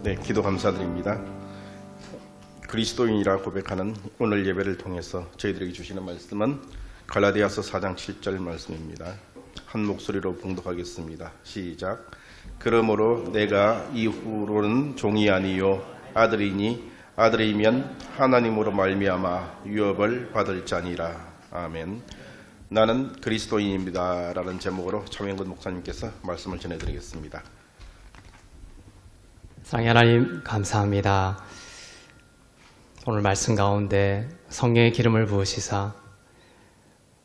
네, 기도 감사드립니다. 그리스도인이라 고백하는 오늘 예배를 통해서 저희들에게 주시는 말씀은 갈라디아서 4장 7절 말씀입니다. 한 목소리로 봉독하겠습니다. 시작. 그러므로 내가 이후로는 종이 아니요 아들이니 아들이면 하나님으로 말미암아 유업을 받을 자니라. 아멘. 나는 그리스도인입니다 라는 제목으로 차명근 목사님께서 말씀을 전해드리겠습니다. 사랑의 하나님 감사합니다. 오늘 말씀 가운데 성령의 기름을 부으시사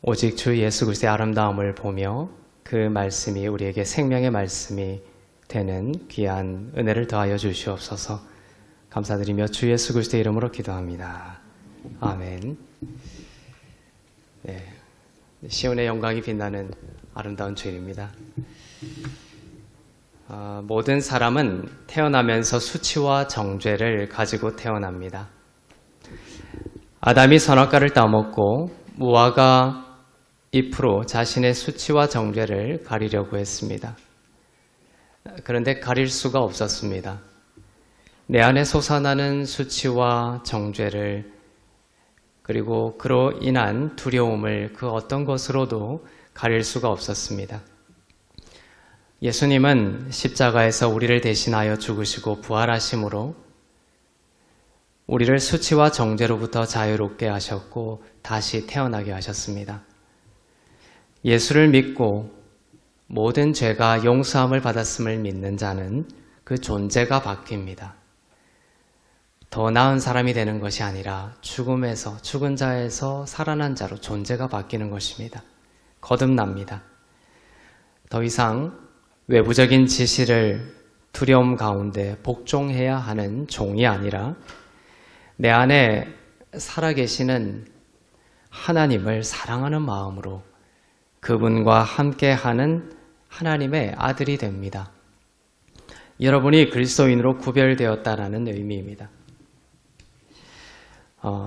오직 주 예수 그리스도의 아름다움을 보며 그 말씀이 우리에게 생명의 말씀이 되는 귀한 은혜를 더하여 주시옵소서. 감사드리며 주 예수 그리스도의 이름으로 기도합니다. 아멘. 네, 시온의 영광이 빛나는 아름다운 주일입니다. 모든 사람은 태어나면서 수치와 정죄를 가지고 태어납니다. 아담이 선악과를 따먹고 무화과 잎으로 자신의 수치와 정죄를 가리려고 했습니다. 그런데 가릴 수가 없었습니다. 내 안에 솟아나는 수치와 정죄를 그리고 그로 인한 두려움을 그 어떤 것으로도 가릴 수가 없었습니다. 예수님은 십자가에서 우리를 대신하여 죽으시고 부활하심으로 우리를 수치와 정죄로부터 자유롭게 하셨고 다시 태어나게 하셨습니다. 예수를 믿고 모든 죄가 용서함을 받았음을 믿는 자는 그 존재가 바뀝니다. 더 나은 사람이 되는 것이 아니라 죽음에서 죽은 자에서 살아난 자로 존재가 바뀌는 것입니다. 거듭납니다. 더 이상 외부적인 지시를 두려움 가운데 복종해야 하는 종이 아니라 내 안에 살아계시는 하나님을 사랑하는 마음으로 그분과 함께하는 하나님의 아들이 됩니다. 여러분이 그리스도인으로 구별되었다라는 의미입니다.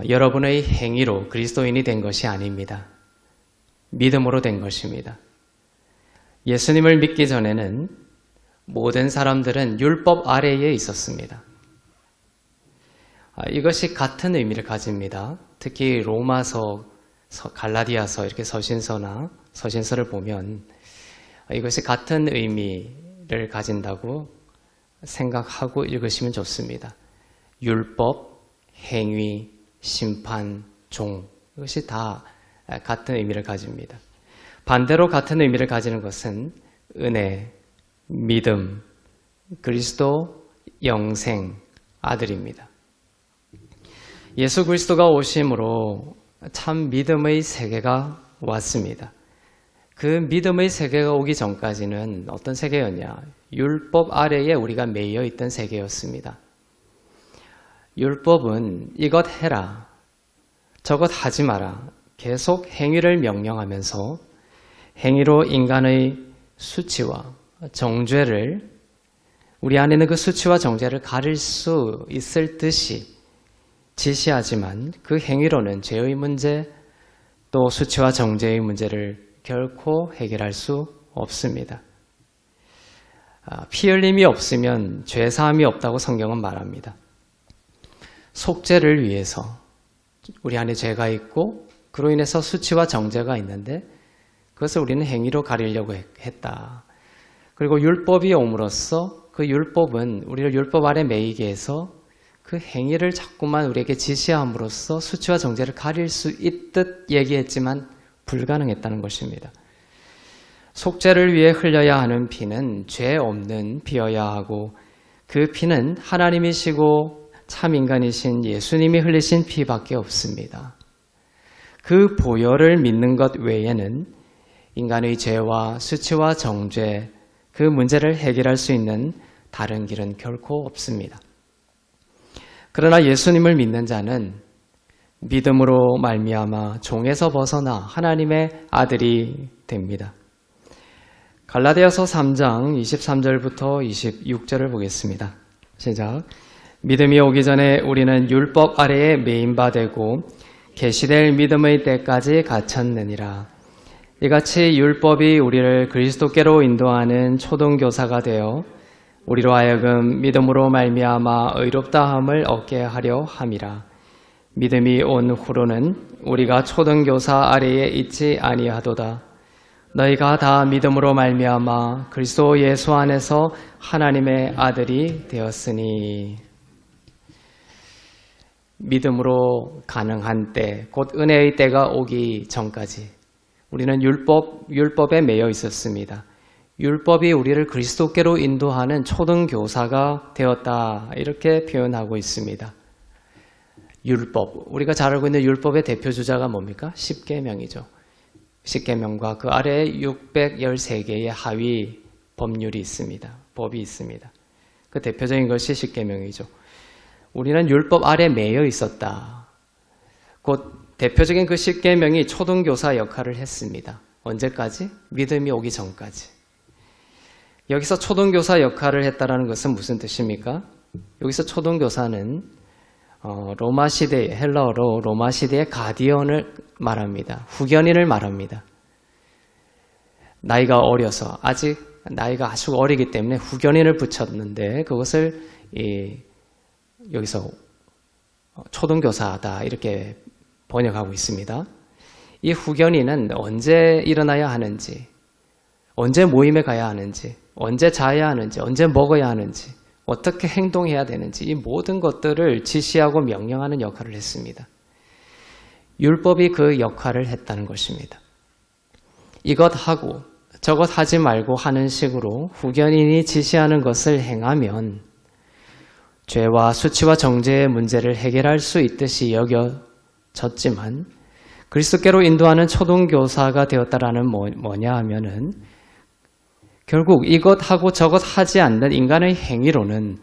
여러분의 행위로 그리스도인이 된 것이 아닙니다. 믿음으로 된 것입니다. 예수님을 믿기 전에는 모든 사람들은 율법 아래에 있었습니다. 이것이 같은 의미를 가집니다. 특히 로마서, 갈라디아서 이렇게 서신서를 보면 이것이 같은 의미를 가진다고 생각하고 읽으시면 좋습니다. 율법, 행위, 심판, 종 이것이 다 같은 의미를 가집니다. 반대로 같은 의미를 가지는 것은 은혜, 믿음, 그리스도, 영생, 아들입니다. 예수 그리스도가 오심으로 참 믿음의 세계가 왔습니다. 그 믿음의 세계가 오기 전까지는 어떤 세계였냐? 율법 아래에 우리가 매여 있던 세계였습니다. 율법은 이것 해라, 저것 하지 마라 계속 행위를 명령하면서 행위로 인간의 수치와 정죄를 우리 안에 있는 그 수치와 정죄를 가릴 수 있을 듯이 지시하지만 그 행위로는 죄의 문제 또 수치와 정죄의 문제를 결코 해결할 수 없습니다. 피 흘림이 없으면 죄 사함이 없다고 성경은 말합니다. 속죄를 위해서 우리 안에 죄가 있고 그로 인해서 수치와 정죄가 있는데 그것을 우리는 행위로 가리려고 했다. 그리고 율법이 옴으로써 그 율법은 우리를 율법 아래 매이게 해서 그 행위를 자꾸만 우리에게 지시함으로써 수치와 정죄를 가릴 수 있듯 얘기했지만 불가능했다는 것입니다. 속죄를 위해 흘려야 하는 피는 죄 없는 피여야 하고 그 피는 하나님이시고 참 인간이신 예수님이 흘리신 피밖에 없습니다. 그 보혈을 믿는 것 외에는 인간의 죄와 수치와 정죄 그 문제를 해결할 수 있는 다른 길은 결코 없습니다. 그러나 예수님을 믿는 자는 믿음으로 말미암아 종에서 벗어나 하나님의 아들이 됩니다. 갈라디아서 3장 23절부터 26절을 보겠습니다. 시작. 믿음이 오기 전에 우리는 율법 아래에 매인 바 되고 계시될 믿음의 때까지 갇혔느니라. 이같이 율법이 우리를 그리스도께로 인도하는 초등교사가 되어 우리로 하여금 믿음으로 말미암아 의롭다함을 얻게 하려 함이라. 믿음이 온 후로는 우리가 초등교사 아래에 있지 아니하도다. 너희가 다 믿음으로 말미암아 그리스도 예수 안에서 하나님의 아들이 되었으니. 믿음으로 가능한 때, 곧 은혜의 때가 오기 전까지 우리는 율법에 매여 있었습니다. 율법이 우리를 그리스도께로 인도하는 초등교사가 되었다, 이렇게 표현하고 있습니다. 율법, 우리가 잘 알고 있는 율법의 대표 주자가 뭡니까? 십계명이죠. 십계명과 그 아래에 613개의 하위 법률이 있습니다. 법이 있습니다. 그 대표적인 것이 십계명이죠. 우리는 율법 아래 매여 있었다. 곧 대표적인 그 십계명이 초등교사 역할을 했습니다. 언제까지? 믿음이 오기 전까지. 여기서 초등교사 역할을 했다는 것은 무슨 뜻입니까? 여기서 초등교사는 로마 시대, 헬라어로 로마 시대의 가디언을 말합니다. 후견인을 말합니다. 나이가 어려서, 아직 나이가 아주 어리기 때문에 후견인을 붙였는데 그것을 여기서 초등교사다, 이렇게 번역하고 있습니다. 이 후견인은 언제 일어나야 하는지, 언제 모임에 가야 하는지, 언제 자야 하는지, 언제 먹어야 하는지, 어떻게 행동해야 되는지, 이 모든 것들을 지시하고 명령하는 역할을 했습니다. 율법이 그 역할을 했다는 것입니다. 이것 하고 저것 하지 말고 하는 식으로 후견인이 지시하는 것을 행하면 죄와 수치와 정죄의 문제를 해결할 수 있듯이 여겨졌지만, 그리스도께로 인도하는 초등교사가 되었다라는 뭐냐 하면은 결국 이것하고 저것 하지 않는 인간의 행위로는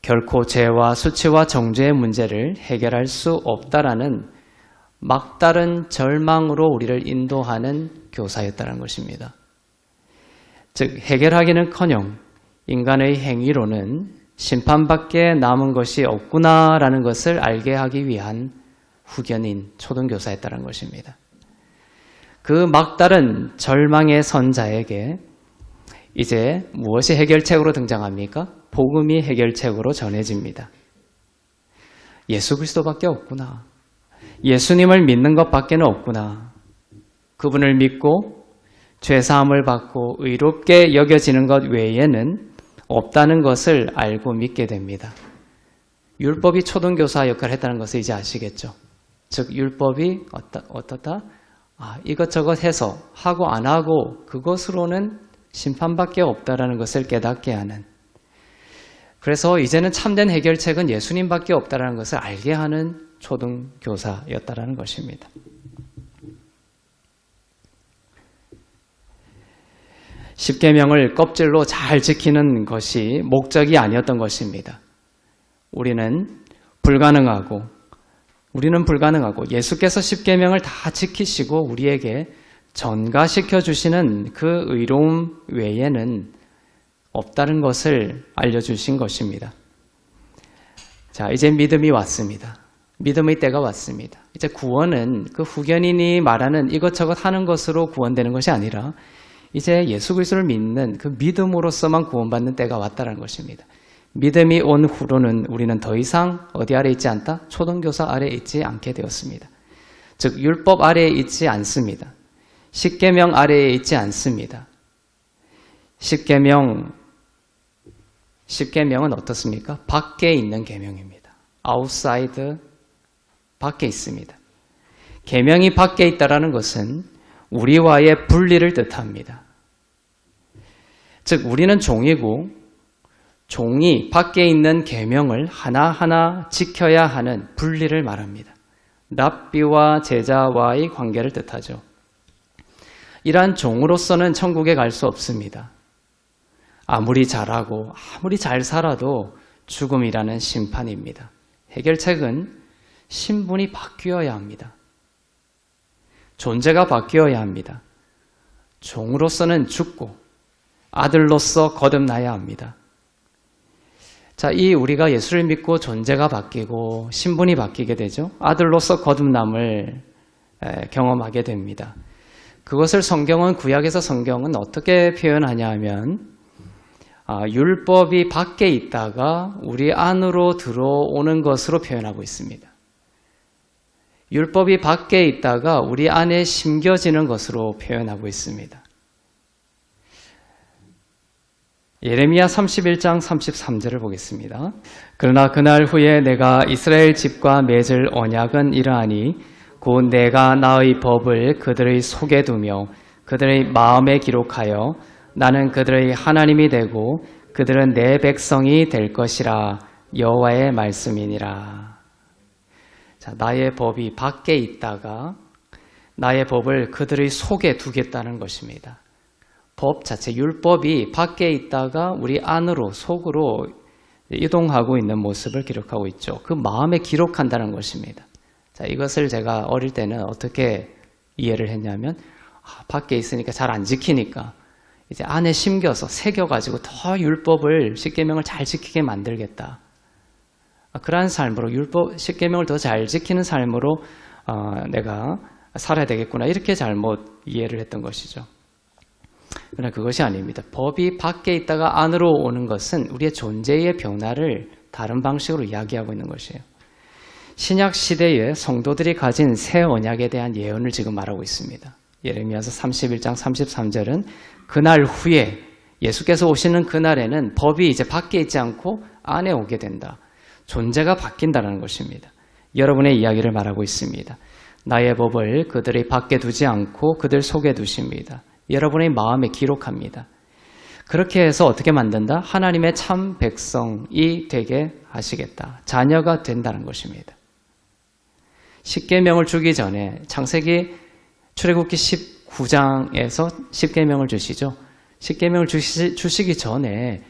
결코 죄와 수치와 정죄의 문제를 해결할 수 없다라는 막다른 절망으로 우리를 인도하는 교사였다는 것입니다. 즉, 해결하기는커녕 인간의 행위로는 심판밖에 남은 것이 없구나라는 것을 알게 하기 위한 후견인, 초등교사였다는 것입니다. 그 막다른 절망의 선자에게 이제 무엇이 해결책으로 등장합니까? 복음이 해결책으로 전해집니다. 예수 그리스도밖에 없구나. 예수님을 믿는 것밖에는 없구나. 그분을 믿고 죄사함을 받고 의롭게 여겨지는 것 외에는 없다는 것을 알고 믿게 됩니다. 율법이 초등교사 역할을 했다는 것을 이제 아시겠죠? 즉, 율법이 어떻다? 이것저것 해서 하고 안 하고 그것으로는 심판밖에 없다라는 것을 깨닫게 하는, 그래서 이제는 참된 해결책은 예수님밖에 없다라는 것을 알게 하는 초등교사였다라는 것입니다. 십계명을 껍질로 잘 지키는 것이 목적이 아니었던 것입니다. 우리는 불가능하고 예수께서 십계명을 다 지키시고 우리에게 전가시켜 주시는 그 의로움 외에는 없다는 것을 알려주신 것입니다. 자, 이제 믿음이 왔습니다. 믿음의 때가 왔습니다. 이제 구원은 그 후견인이 말하는 이것저것 하는 것으로 구원되는 것이 아니라 이제 예수 그리스도를 믿는 그 믿음으로서만 구원받는 때가 왔다는 것입니다. 믿음이 온 후로는 우리는 더 이상 어디 아래 있지 않다? 초등교사 아래 있지 않게 되었습니다. 즉, 율법 아래에 있지 않습니다. 십계명 아래에 있지 않습니다. 십계명은 어떻습니까? 밖에 있는 계명입니다. 아웃사이드, 밖에 있습니다. 계명이 밖에 있다라는 것은 우리와의 분리를 뜻합니다. 즉, 우리는 종이고 종이 밖에 있는 계명을 하나하나 지켜야 하는 분리를 말합니다. 랍비와 제자와의 관계를 뜻하죠. 이러한 종으로서는 천국에 갈 수 없습니다. 아무리 잘하고 아무리 잘 살아도 죽음이라는 심판입니다. 해결책은 신분이 바뀌어야 합니다. 존재가 바뀌어야 합니다. 종으로서는 죽고 아들로서 거듭나야 합니다. 자, 우리가 예수를 믿고 존재가 바뀌고 신분이 바뀌게 되죠. 아들로서 거듭남을 경험하게 됩니다. 그것을 구약에서 성경은 어떻게 표현하냐 하면 율법이 밖에 있다가 우리 안으로 들어오는 것으로 표현하고 있습니다. 율법이 밖에 있다가 우리 안에 심겨지는 것으로 표현하고 있습니다. 예레미야 31장 33절을 보겠습니다. 그러나 그날 후에 내가 이스라엘 집과 맺을 언약은 이러하니 곧 내가 나의 법을 그들의 속에 두며 그들의 마음에 기록하여 나는 그들의 하나님이 되고 그들은 내 백성이 될 것이라 여호와의 말씀이니라. 자, 나의 법이 밖에 있다가 나의 법을 그들의 속에 두겠다는 것입니다. 법 자체, 율법이 밖에 있다가 우리 안으로, 속으로 이동하고 있는 모습을 기록하고 있죠. 그 마음에 기록한다는 것입니다. 자, 이것을 제가 어릴 때는 어떻게 이해를 했냐면, 밖에 있으니까 잘 안 지키니까 이제 안에 심겨서 새겨가지고 더 율법을, 십계명을 잘 지키게 만들겠다. 그러한 삶으로, 율법, 십계명을 더 잘 지키는 삶으로 내가 살아야 되겠구나. 이렇게 잘못 이해를 했던 것이죠. 그러나 그것이 아닙니다. 법이 밖에 있다가 안으로 오는 것은 우리의 존재의 변화를 다른 방식으로 이야기하고 있는 것이에요. 신약 시대에 성도들이 가진 새 언약에 대한 예언을 지금 말하고 있습니다. 예레미야서 31장 33절은 그날 후에 예수께서 오시는 그날에는 법이 이제 밖에 있지 않고 안에 오게 된다. 존재가 바뀐다는 것입니다. 여러분의 이야기를 말하고 있습니다. 나의 법을 그들의 밖에 두지 않고 그들 속에 두십니다. 여러분의 마음에 기록합니다. 그렇게 해서 어떻게 만든다? 하나님의 참 백성이 되게 하시겠다. 자녀가 된다는 것입니다. 십계명을 주기 전에 창세기 출애굽기 19장에서 십계명을 주시죠. 십계명을 주시기 전에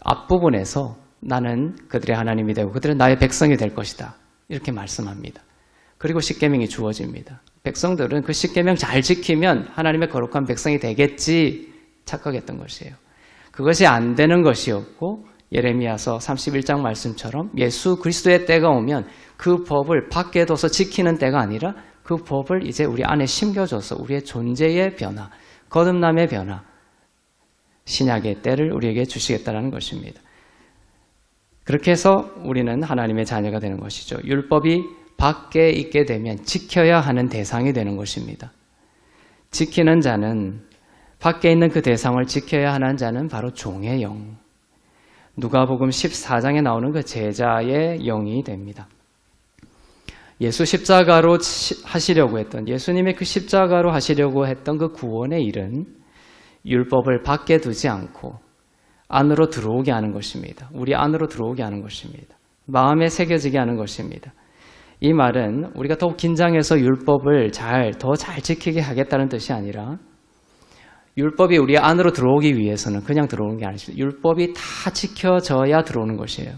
앞부분에서 나는 그들의 하나님이 되고 그들은 나의 백성이 될 것이다. 이렇게 말씀합니다. 그리고 십계명이 주어집니다. 백성들은 그 십계명 잘 지키면 하나님의 거룩한 백성이 되겠지 착각했던 것이에요. 그것이 안 되는 것이었고 예레미야서 31장 말씀처럼 예수 그리스도의 때가 오면 그 법을 밖에 둬서 지키는 때가 아니라 그 법을 이제 우리 안에 심겨줘서 우리의 존재의 변화, 거듭남의 변화, 신약의 때를 우리에게 주시겠다는 것입니다. 그렇게 해서 우리는 하나님의 자녀가 되는 것이죠. 율법이 밖에 있게 되면 지켜야 하는 대상이 되는 것입니다. 지키는 자는, 밖에 있는 그 대상을 지켜야 하는 자는 바로 종의 영. 누가복음 14장에 나오는 그 제자의 영이 됩니다. 예수 십자가로 하시려고 했던, 예수님의 그 십자가로 하시려고 했던 그 구원의 일은 율법을 밖에 두지 않고 안으로 들어오게 하는 것입니다. 우리 안으로 들어오게 하는 것입니다. 마음에 새겨지게 하는 것입니다. 이 말은 우리가 더욱 긴장해서 율법을 더 잘 지키게 하겠다는 뜻이 아니라 율법이 우리 안으로 들어오기 위해서는 그냥 들어오는 게 아니죠. 율법이 다 지켜져야 들어오는 것이에요.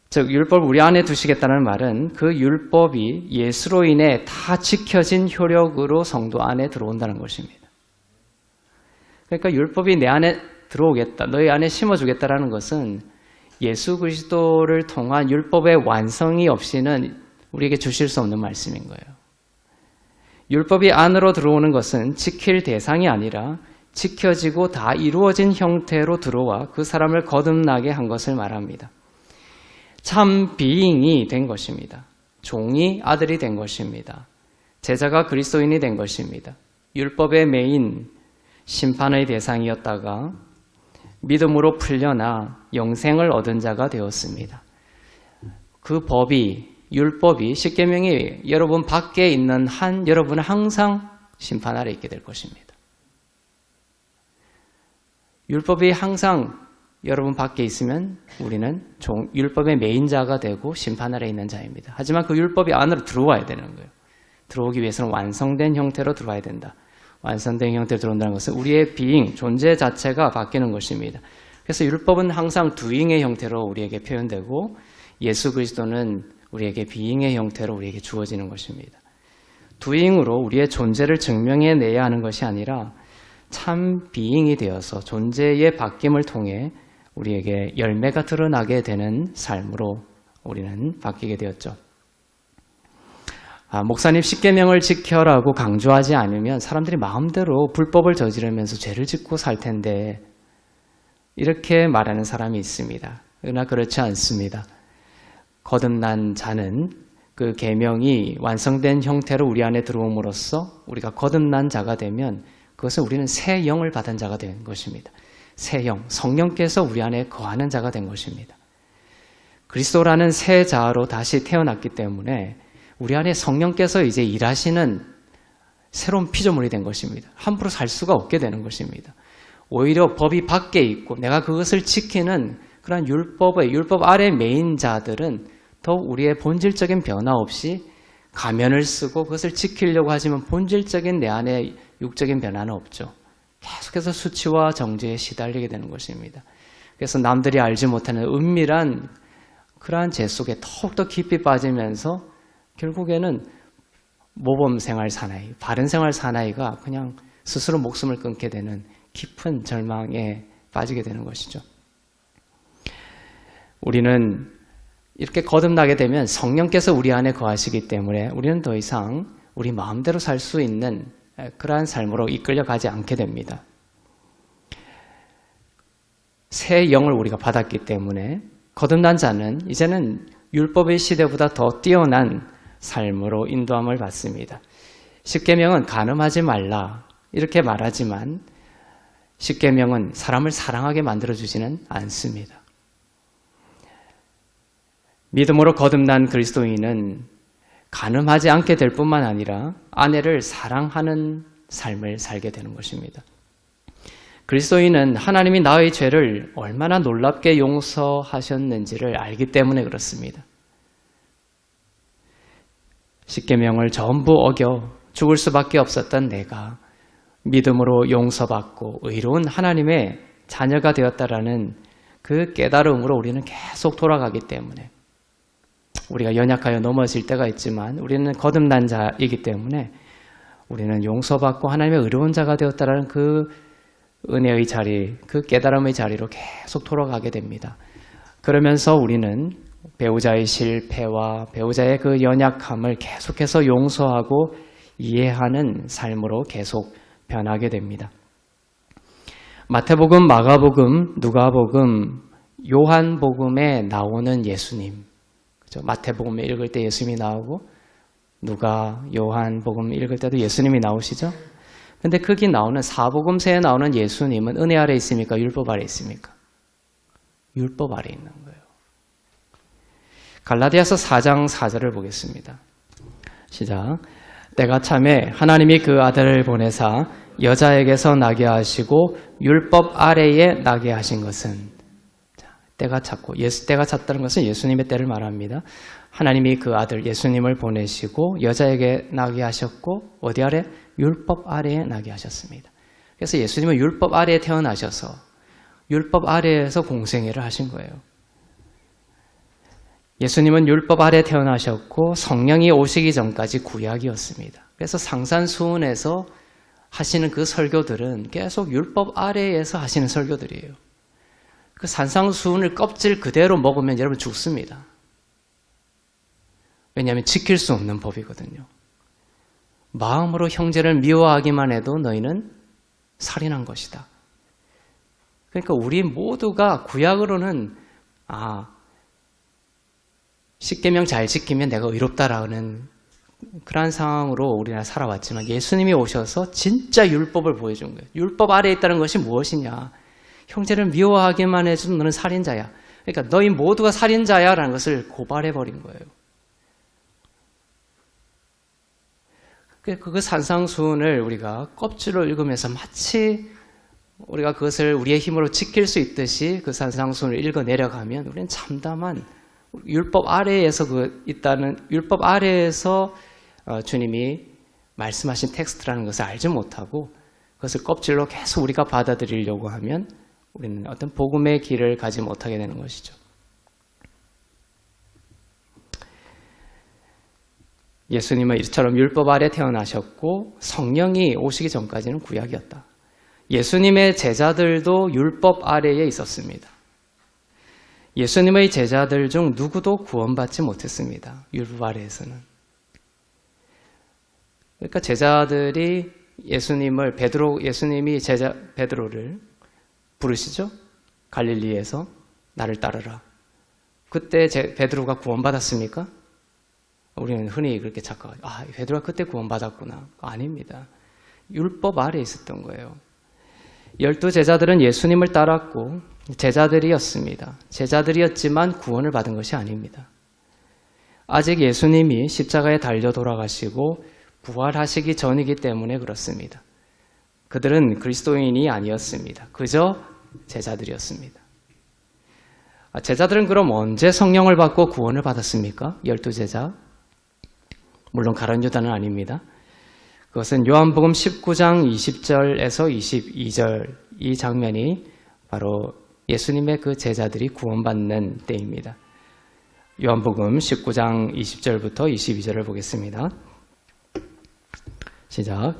즉 율법을 우리 안에 두시겠다는 말은 그 율법이 예수로 인해 다 지켜진 효력으로 성도 안에 들어온다는 것입니다. 그러니까 율법이 내 안에 들어오겠다, 너희 안에 심어주겠다라는 것은 예수 그리스도를 통한 율법의 완성이 없이는 우리에게 주실 수 없는 말씀인 거예요. 율법이 안으로 들어오는 것은 지킬 대상이 아니라 지켜지고 다 이루어진 형태로 들어와 그 사람을 거듭나게 한 것을 말합니다. 참 비잉이 된 것입니다. 종이 아들이 된 것입니다. 제자가 그리스도인이 된 것입니다. 율법의 메인 심판의 대상이었다가 믿음으로 풀려나 영생을 얻은 자가 되었습니다. 그 법이, 율법이, 십계명이 여러분 밖에 있는 한 여러분은 항상 심판 아래 있게 될 것입니다. 율법이 항상 여러분 밖에 있으면 우리는 율법의 메인자가 되고 심판 아래 있는 자입니다. 하지만 그 율법이 안으로 들어와야 되는 거예요. 들어오기 위해서는 완성된 형태로 들어와야 된다. 완성된 형태로 들어온다는 것은 우리의 비잉, 존재 자체가 바뀌는 것입니다. 그래서 율법은 항상 두잉의 형태로 우리에게 표현되고 예수 그리스도는 우리에게 비잉의 형태로 우리에게 주어지는 것입니다. 두잉으로 우리의 존재를 증명해내야 하는 것이 아니라 참 비잉이 되어서 존재의 바뀜을 통해 우리에게 열매가 드러나게 되는 삶으로 우리는 바뀌게 되었죠. 목사님 십계명을 지켜라고 강조하지 않으면 사람들이 마음대로 불법을 저지르면서 죄를 짓고 살 텐데 이렇게 말하는 사람이 있습니다. 그러나 그렇지 않습니다. 거듭난 자는 그 계명이 완성된 형태로 우리 안에 들어옴으로써 우리가 거듭난 자가 되면 그것은 우리는 새 영을 받은 자가 된 것입니다. 새 영, 성령께서 우리 안에 거하는 자가 된 것입니다. 그리스도라는 새 자아로 다시 태어났기 때문에 우리 안에 성령께서 이제 일하시는 새로운 피조물이 된 것입니다. 함부로 살 수가 없게 되는 것입니다. 오히려 법이 밖에 있고 내가 그것을 지키는 그런 율법 아래 메인 자들은 더욱 우리의 본질적인 변화 없이 가면을 쓰고 그것을 지키려고 하지만 본질적인 내 안에 육적인 변화는 없죠. 계속해서 수치와 정죄에 시달리게 되는 것입니다. 그래서 남들이 알지 못하는 은밀한 그러한 죄 속에 더욱더 깊이 빠지면서 결국에는 모범 생활 사나이, 바른 생활 사나이가 그냥 스스로 목숨을 끊게 되는 깊은 절망에 빠지게 되는 것이죠. 우리는 이렇게 거듭나게 되면 성령께서 우리 안에 거하시기 때문에 우리는 더 이상 우리 마음대로 살 수 있는 그러한 삶으로 이끌려가지 않게 됩니다. 새 영을 우리가 받았기 때문에 거듭난 자는 이제는 율법의 시대보다 더 뛰어난 삶으로 인도함을 받습니다. 십계명은 간음하지 말라 이렇게 말하지만 십계명은 사람을 사랑하게 만들어주지는 않습니다. 믿음으로 거듭난 그리스도인은 간음하지 않게 될 뿐만 아니라 아내를 사랑하는 삶을 살게 되는 것입니다. 그리스도인은 하나님이 나의 죄를 얼마나 놀랍게 용서하셨는지를 알기 때문에 그렇습니다. 십계명을 전부 어겨 죽을 수밖에 없었던 내가 믿음으로 용서받고 의로운 하나님의 자녀가 되었다라는 그 깨달음으로 우리는 계속 돌아가기 때문에 우리가 연약하여 넘어질 때가 있지만 우리는 거듭난 자이기 때문에 우리는 용서받고 하나님의 의로운 자가 되었다라는 그 은혜의 자리, 그 깨달음의 자리로 계속 돌아가게 됩니다. 그러면서 우리는 배우자의 실패와 배우자의 그 연약함을 계속해서 용서하고 이해하는 삶으로 계속 변하게 됩니다. 마태복음, 마가복음, 누가복음, 요한복음에 나오는 예수님, 그렇죠? 마태복음 읽을 때 예수님이 나오고 누가, 요한복음 읽을 때도 예수님이 나오시죠? 근데 거기 나오는 사복음서에 나오는 예수님은 은혜 아래 있습니까? 율법 아래 있습니까? 율법 아래 있는 거예요. 갈라디아서 4장 4절을 보겠습니다. 시작. 때가 참에 하나님이 그 아들을 보내사 여자에게서 나게 하시고 율법 아래에 나게 하신 것은, 때가 찼고, 때가 찼다는 것은 예수님의 때를 말합니다. 하나님이 그 아들 예수님을 보내시고 여자에게 나게 하셨고 어디 아래? 율법 아래에 나게 하셨습니다. 그래서 예수님은 율법 아래에 태어나셔서 율법 아래에서 공생애를 하신 거예요. 예수님은 율법 아래에 태어나셨고 성령이 오시기 전까지 구약이었습니다. 그래서 상산수훈에서 하시는 그 설교들은 계속 율법 아래에서 하시는 설교들이에요. 그 산상수훈을 껍질 그대로 먹으면 여러분 죽습니다. 왜냐하면 지킬 수 없는 법이거든요. 마음으로 형제를 미워하기만 해도 너희는 살인한 것이다. 그러니까 우리 모두가 구약으로는 십계명 잘 지키면 내가 의롭다라는 그러한 상황으로 우리나라 살아왔지만 예수님이 오셔서 진짜 율법을 보여준 거예요. 율법 아래에 있다는 것이 무엇이냐. 형제를 미워하기만 해도 너는 살인자야. 그러니까 너희 모두가 살인자야 라는 것을 고발해버린 거예요. 그 산상수훈을 우리가 껍질로 읽으면서 마치 우리가 그것을 우리의 힘으로 지킬 수 있듯이 그 산상수훈을 읽어 내려가면 우리는 참담한 율법 아래에서 율법 아래에서 주님이 말씀하신 텍스트라는 것을 알지 못하고 그것을 껍질로 계속 우리가 받아들이려고 하면 우리는 어떤 복음의 길을 가지 못하게 되는 것이죠. 예수님은 이처럼 율법 아래 태어나셨고 성령이 오시기 전까지는 구약이었다. 예수님의 제자들도 율법 아래에 있었습니다. 예수님의 제자들 중 누구도 구원받지 못했습니다. 율법 아래에서는. 그러니까 제자들이 예수님이 베드로를 부르시죠? 갈릴리에서 나를 따르라. 그때 베드로가 구원받았습니까? 우리는 흔히 그렇게 착각하죠. 베드로가 그때 구원받았구나. 아닙니다. 율법 아래에 있었던 거예요. 12 제자들은 예수님을 따랐고 제자들이었습니다. 제자들이었지만 구원을 받은 것이 아닙니다. 아직 예수님이 십자가에 달려 돌아가시고 부활하시기 전이기 때문에 그렇습니다. 그들은 그리스도인이 아니었습니다. 그저 제자들이었습니다. 제자들은 그럼 언제 성령을 받고 구원을 받았습니까? 12 제자. 물론 가룟 유다는 아닙니다. 그것은 요한복음 19장 20절에서 22절 이 장면이 바로 예수님의 그 제자들이 구원받는 때입니다. 요한복음 19장 20절부터 22절을 보겠습니다. 시작.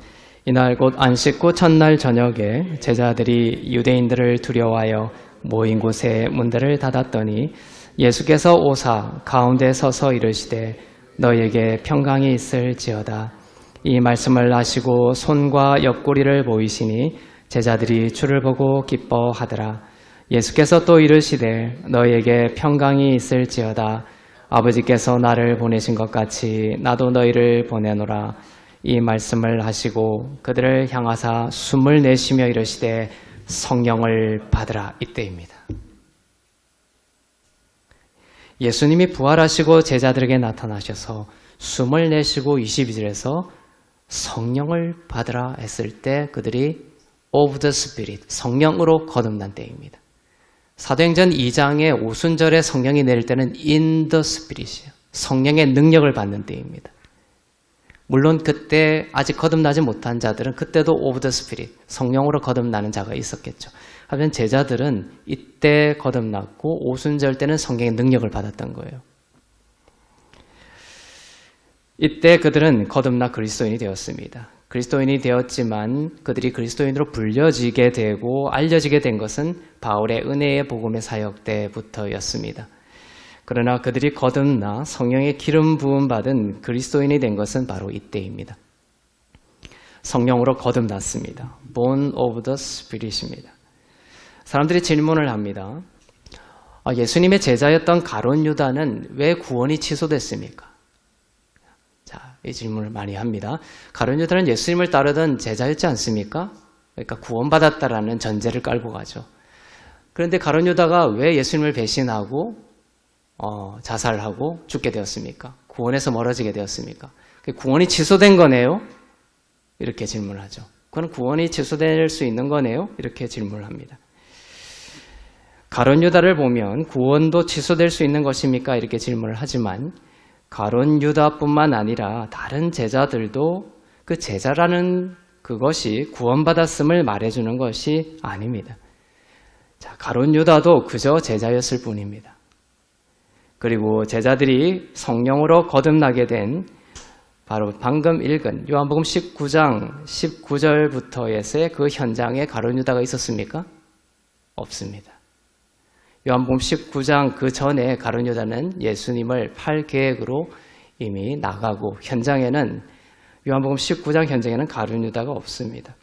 이날 곧 안식 후 첫날 저녁에 제자들이 유대인들을 두려워하여 모인 곳에 문들을 닫았더니 예수께서 오사 가운데 서서 이르시되 너희에게 평강이 있을지어다. 이 말씀을 하시고 손과 옆구리를 보이시니 제자들이 주를 보고 기뻐하더라. 예수께서 또 이르시되 너희에게 평강이 있을지어다. 아버지께서 나를 보내신 것 같이 나도 너희를 보내노라. 이 말씀을 하시고 그들을 향하사 숨을 내쉬며 이르시되 성령을 받으라. 이때입니다. 예수님이 부활하시고 제자들에게 나타나셔서 숨을 내쉬고 22절에서 성령을 받으라 했을 때 그들이 of the Spirit, 성령으로 거듭난 때입니다. 사도행전 2장의 오순절에 성령이 내릴 때는 in the Spirit이에요. 성령의 능력을 받는 때입니다. 물론 그때 아직 거듭나지 못한 자들은 그때도 of the Spirit, 성령으로 거듭나는 자가 있었겠죠. 하지만 제자들은 이때 거듭났고 오순절 때는 성령의 능력을 받았던 거예요. 이때 그들은 거듭나 그리스도인이 되었습니다. 그리스도인이 되었지만 그들이 그리스도인으로 불려지게 되고 알려지게 된 것은 바울의 은혜의 복음의 사역 때부터였습니다. 그러나 그들이 거듭나 성령의 기름 부음 받은 그리스도인이 된 것은 바로 이때입니다. 성령으로 거듭났습니다. Born of the Spirit입니다. 사람들이 질문을 합니다. 예수님의 제자였던 가룟 유다는 왜 구원이 취소됐습니까? 자, 이 질문을 많이 합니다. 가룟 유다는 예수님을 따르던 제자였지 않습니까? 그러니까 구원받았다라는 전제를 깔고 가죠. 그런데 가룟 유다가 왜 예수님을 배신하고 자살하고 죽게 되었습니까? 구원에서 멀어지게 되었습니까? 구원이 취소된 거네요? 이렇게 질문을 하죠. 그건 구원이 취소될 수 있는 거네요? 이렇게 질문을 합니다. 가룟 유다를 보면 구원도 취소될 수 있는 것입니까? 이렇게 질문을 하지만 가룟 유다뿐만 아니라 다른 제자들도 그 제자라는 그것이 구원받았음을 말해주는 것이 아닙니다. 자, 가룟 유다도 그저 제자였을 뿐입니다. 그리고 제자들이 성령으로 거듭나게 된 바로 방금 읽은 요한복음 19장 19절부터에서의 그 현장에 가룟 유다가 있었습니까? 없습니다. 요한복음 19장 그 전에 가룟 유다는 예수님을 팔 계획으로 이미 나가고 현장에는 요한복음 19장 현장에는 가룟 유다가 없습니다.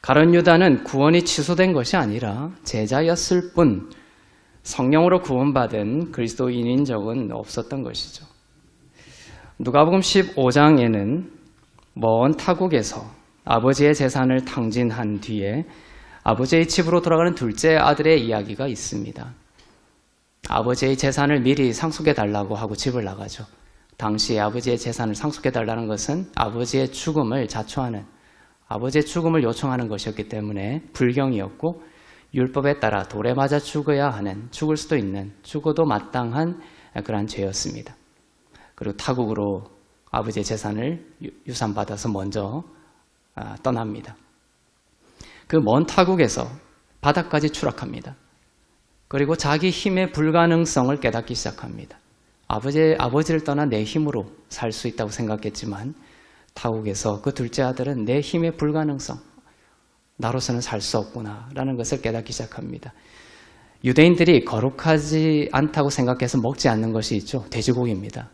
가룟 유다는 구원이 취소된 것이 아니라 제자였을 뿐 성령으로 구원받은 그리스도인인 적은 없었던 것이죠. 누가복음 15장에는 먼 타국에서 아버지의 재산을 탕진한 뒤에 아버지의 집으로 돌아가는 둘째 아들의 이야기가 있습니다. 아버지의 재산을 미리 상속해달라고 하고 집을 나가죠. 당시 아버지의 재산을 상속해달라는 것은 아버지의 죽음을 자초하는, 아버지의 죽음을 요청하는 것이었기 때문에 불경이었고 율법에 따라 돌에 맞아 죽어야 하는, 죽을 수도 있는, 죽어도 마땅한 그러한 죄였습니다. 그리고 타국으로 아버지의 재산을 유산받아서 먼저 떠납니다. 그 먼 타국에서 바닥까지 추락합니다. 그리고 자기 힘의 불가능성을 깨닫기 시작합니다. 아버지를 떠나 내 힘으로 살 수 있다고 생각했지만 타국에서 그 둘째 아들은 내 힘의 불가능성, 나로서는 살 수 없구나 라는 것을 깨닫기 시작합니다. 유대인들이 거룩하지 않다고 생각해서 먹지 않는 것이 있죠. 돼지고기입니다.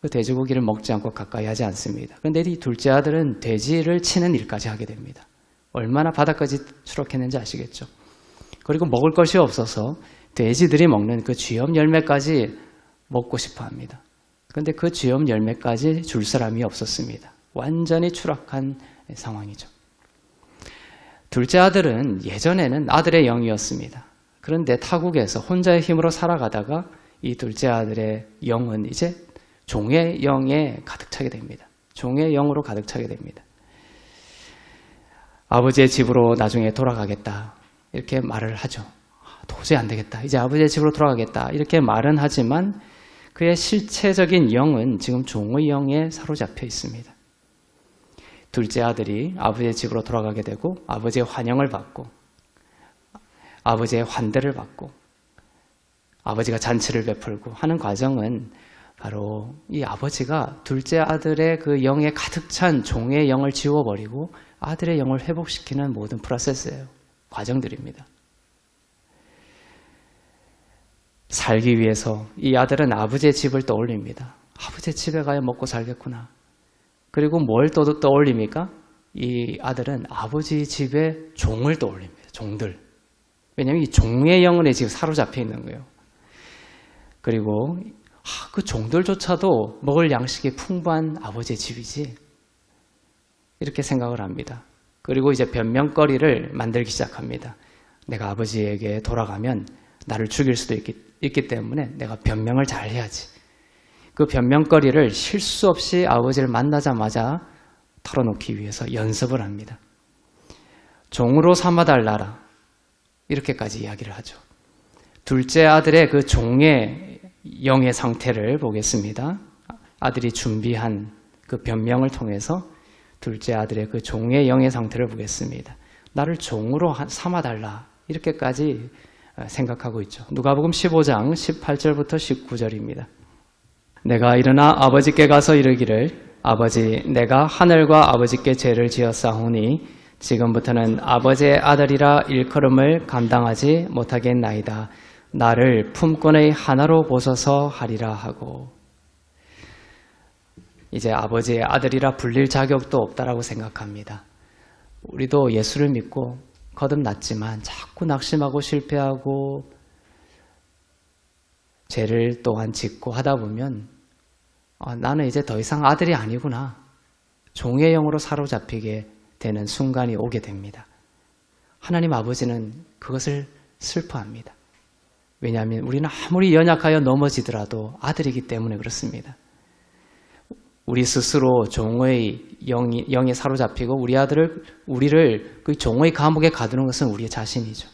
그 돼지고기를 먹지 않고 가까이 하지 않습니다. 그런데 이 둘째 아들은 돼지를 치는 일까지 하게 됩니다. 얼마나 바닥까지 추락했는지 아시겠죠? 그리고 먹을 것이 없어서 돼지들이 먹는 그 쥐염 열매까지 먹고 싶어 합니다. 그런데 그 쥐염 열매까지 줄 사람이 없었습니다. 완전히 추락한 상황이죠. 둘째 아들은 예전에는 아들의 영이었습니다. 그런데 타국에서 혼자의 힘으로 살아가다가 이 둘째 아들의 영은 이제 종의 영에 가득 차게 됩니다. 종의 영으로 가득 차게 됩니다. 아버지의 집으로 나중에 돌아가겠다 이렇게 말을 하죠. 도저히 안 되겠다. 이제 아버지의 집으로 돌아가겠다 이렇게 말은 하지만 그의 실체적인 영은 지금 종의 영에 사로잡혀 있습니다. 둘째 아들이 아버지의 집으로 돌아가게 되고 아버지의 환영을 받고 아버지의 환대를 받고 아버지가 잔치를 베풀고 하는 과정은 바로 이 아버지가 둘째 아들의 그 영에 가득 찬 종의 영을 지워버리고 아들의 영을 회복시키는 모든 프로세스예요. 과정들입니다. 살기 위해서 이 아들은 아버지의 집을 떠올립니다. 아버지의 집에 가야 먹고 살겠구나. 그리고 뭘 또 떠올립니까? 이 아들은 아버지 집의 종을 떠올립니다. 종들. 왜냐하면 이 종의 영혼에 지금 사로잡혀 있는 거예요. 그리고 그 종들조차도 먹을 양식이 풍부한 아버지의 집이지. 이렇게 생각을 합니다. 그리고 이제 변명거리를 만들기 시작합니다. 내가 아버지에게 돌아가면 나를 죽일 수도 있기 때문에 내가 변명을 잘 해야지. 그 변명거리를 실수 없이 아버지를 만나자마자 털어놓기 위해서 연습을 합니다. 종으로 삼아달라라. 이렇게까지 이야기를 하죠. 둘째 아들의 그 종의 영의 상태를 보겠습니다. 아들이 준비한 그 변명을 통해서 둘째 아들의 그 종의 영의 상태를 보겠습니다. 나를 종으로 삼아달라. 이렇게까지 생각하고 있죠. 누가복음 15장 18절부터 19절입니다. 내가 일어나 아버지께 가서 이르기를 아버지 내가 하늘과 아버지께 죄를 지었사오니 지금부터는 아버지의 아들이라 일컬음을 감당하지 못하겠나이다. 나를 품꾼의 하나로 보소서 하리라 하고 이제 아버지의 아들이라 불릴 자격도 없다라고 생각합니다. 우리도 예수를 믿고 거듭났지만 자꾸 낙심하고 실패하고 죄를 또한 짓고 하다 보면 나는 이제 더 이상 아들이 아니구나. 종의 영으로 사로잡히게 되는 순간이 오게 됩니다. 하나님 아버지는 그것을 슬퍼합니다. 왜냐하면 우리는 아무리 연약하여 넘어지더라도 아들이기 때문에 그렇습니다. 우리 스스로 종의 영에 사로잡히고 우리를 그 종의 감옥에 가두는 것은 우리의 자신이죠.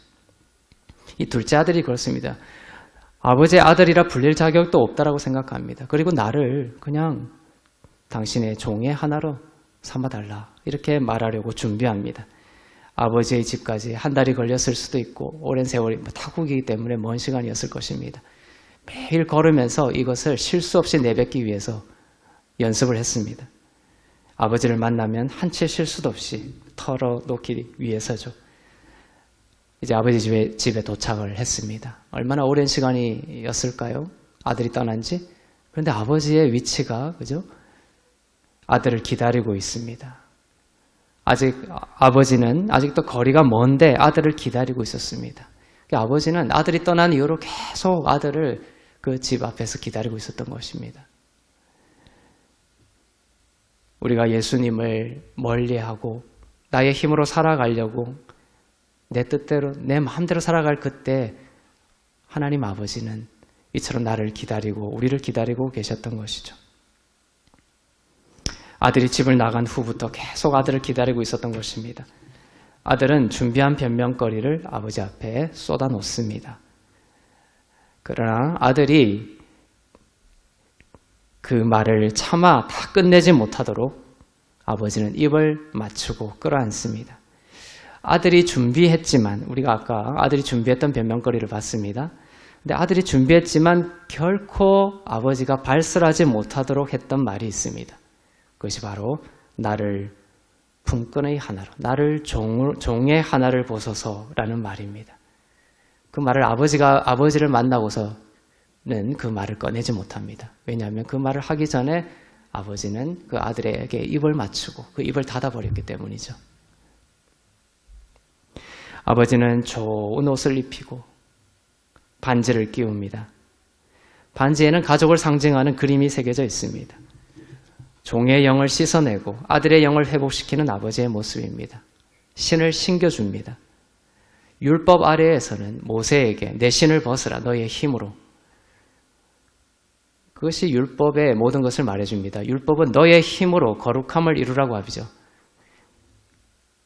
이 둘째 아들이 그렇습니다. 아버지의 아들이라 불릴 자격도 없다라고 생각합니다. 그리고 나를 그냥 당신의 종의 하나로 삼아달라 이렇게 말하려고 준비합니다. 아버지의 집까지 한 달이 걸렸을 수도 있고 오랜 세월이 타국이기 때문에 먼 시간이었을 것입니다. 매일 걸으면서 이것을 실수 없이 내뱉기 위해서 연습을 했습니다. 아버지를 만나면 한 채 실수도 없이 털어놓기 위해서죠. 이제 아버지 집에 도착을 했습니다. 얼마나 오랜 시간이었을까요? 아들이 떠난 지. 그런데 아버지의 위치가 그죠? 아들을 기다리고 있습니다. 아버지는 아직도 거리가 먼데 아들을 기다리고 있었습니다. 아버지는 아들이 떠난 이후로 계속 아들을 그 집 앞에서 기다리고 있었던 것입니다. 우리가 예수님을 멀리하고 나의 힘으로 살아가려고 내 뜻대로 내 마음대로 살아갈 그때 하나님 아버지는 이처럼 나를 기다리고 우리를 기다리고 계셨던 것이죠. 아들이 집을 나간 후부터 계속 아들을 기다리고 있었던 것입니다. 아들은 준비한 변명거리를 아버지 앞에 쏟아놓습니다. 그러나 아들이 그 말을 차마 다 끝내지 못하도록 아버지는 입을 맞추고 끌어안습니다. 아들이 준비했지만 우리가 아까 아들이 준비했던 변명거리를 봤습니다. 근데 아들이 준비했지만 결코 아버지가 발설하지 못하도록 했던 말이 있습니다. 그것이 바로 나를 품꾼의 하나로, 나를 종의 하나를 보소서라는 말입니다. 그 말을 아버지를 만나고서는 그 말을 꺼내지 못합니다. 왜냐하면 그 말을 하기 전에 아버지는 그 아들에게 입을 맞추고 그 입을 닫아버렸기 때문이죠. 아버지는 좋은 옷을 입히고 반지를 끼웁니다. 반지에는 가족을 상징하는 그림이 새겨져 있습니다. 종의 영을 씻어내고 아들의 영을 회복시키는 아버지의 모습입니다. 신을 신겨줍니다. 율법 아래에서는 모세에게 내 신을 벗으라 너의 힘으로. 그것이 율법의 모든 것을 말해줍니다. 율법은 너의 힘으로 거룩함을 이루라고 하죠.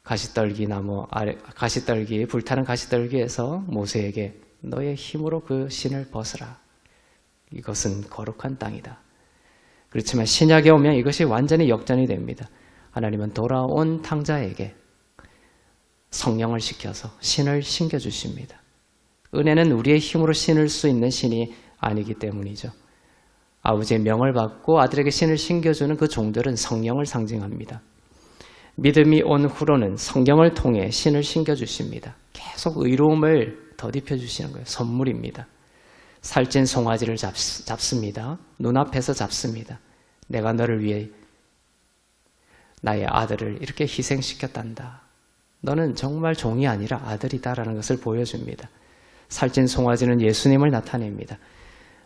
가시떨기 나무 아래, 가시떨기, 불타는 가시떨기에서 모세에게 너의 힘으로 그 신을 벗으라. 이것은 거룩한 땅이다. 그렇지만 신약에 오면 이것이 완전히 역전이 됩니다. 하나님은 돌아온 탕자에게 성령을 시켜서 신을 신겨주십니다. 은혜는 우리의 힘으로 신을 수 있는 신이 아니기 때문이죠. 아버지의 명을 받고 아들에게 신을 신겨주는 그 종들은 성령을 상징합니다. 믿음이 온 후로는 성경을 통해 신을 신겨주십니다. 계속 의로움을 덧입혀 주시는 거예요. 선물입니다. 살찐 송아지를 잡습니다. 눈앞에서 잡습니다. 내가 너를 위해 나의 아들을 이렇게 희생시켰단다. 너는 정말 종이 아니라 아들이다라는 것을 보여줍니다. 살찐 송아지는 예수님을 나타냅니다.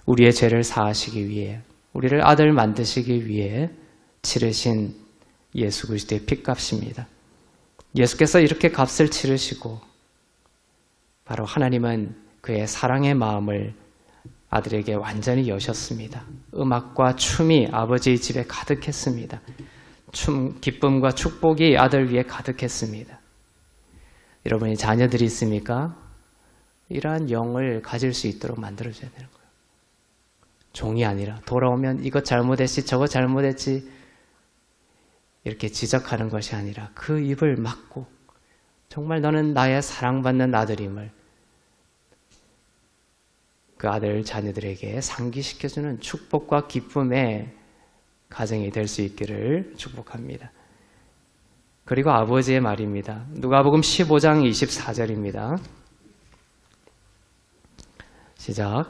우리의 죄를 사하시기 위해, 우리를 아들 만드시기 위해 치르신 예수 그리스도의 핏값입니다. 예수께서 이렇게 값을 치르시고 바로 하나님은 그의 사랑의 마음을 아들에게 완전히 여셨습니다. 음악과 춤이 아버지의 집에 가득했습니다. 기쁨과 축복이 아들 위에 가득했습니다. 여러분이 자녀들이 있습니까? 이러한 영을 가질 수 있도록 만들어줘야 되는 거예요. 종이 아니라 돌아오면 이것 잘못했지 저것 잘못했지 이렇게 지적하는 것이 아니라 그 입을 막고 정말 너는 나의 사랑받는 아들임을 그 아들 자녀들에게 상기시켜주는 축복과 기쁨의 가정이 될 수 있기를 축복합니다. 그리고 아버지의 말입니다. 누가복음 15장 24절입니다. 시작.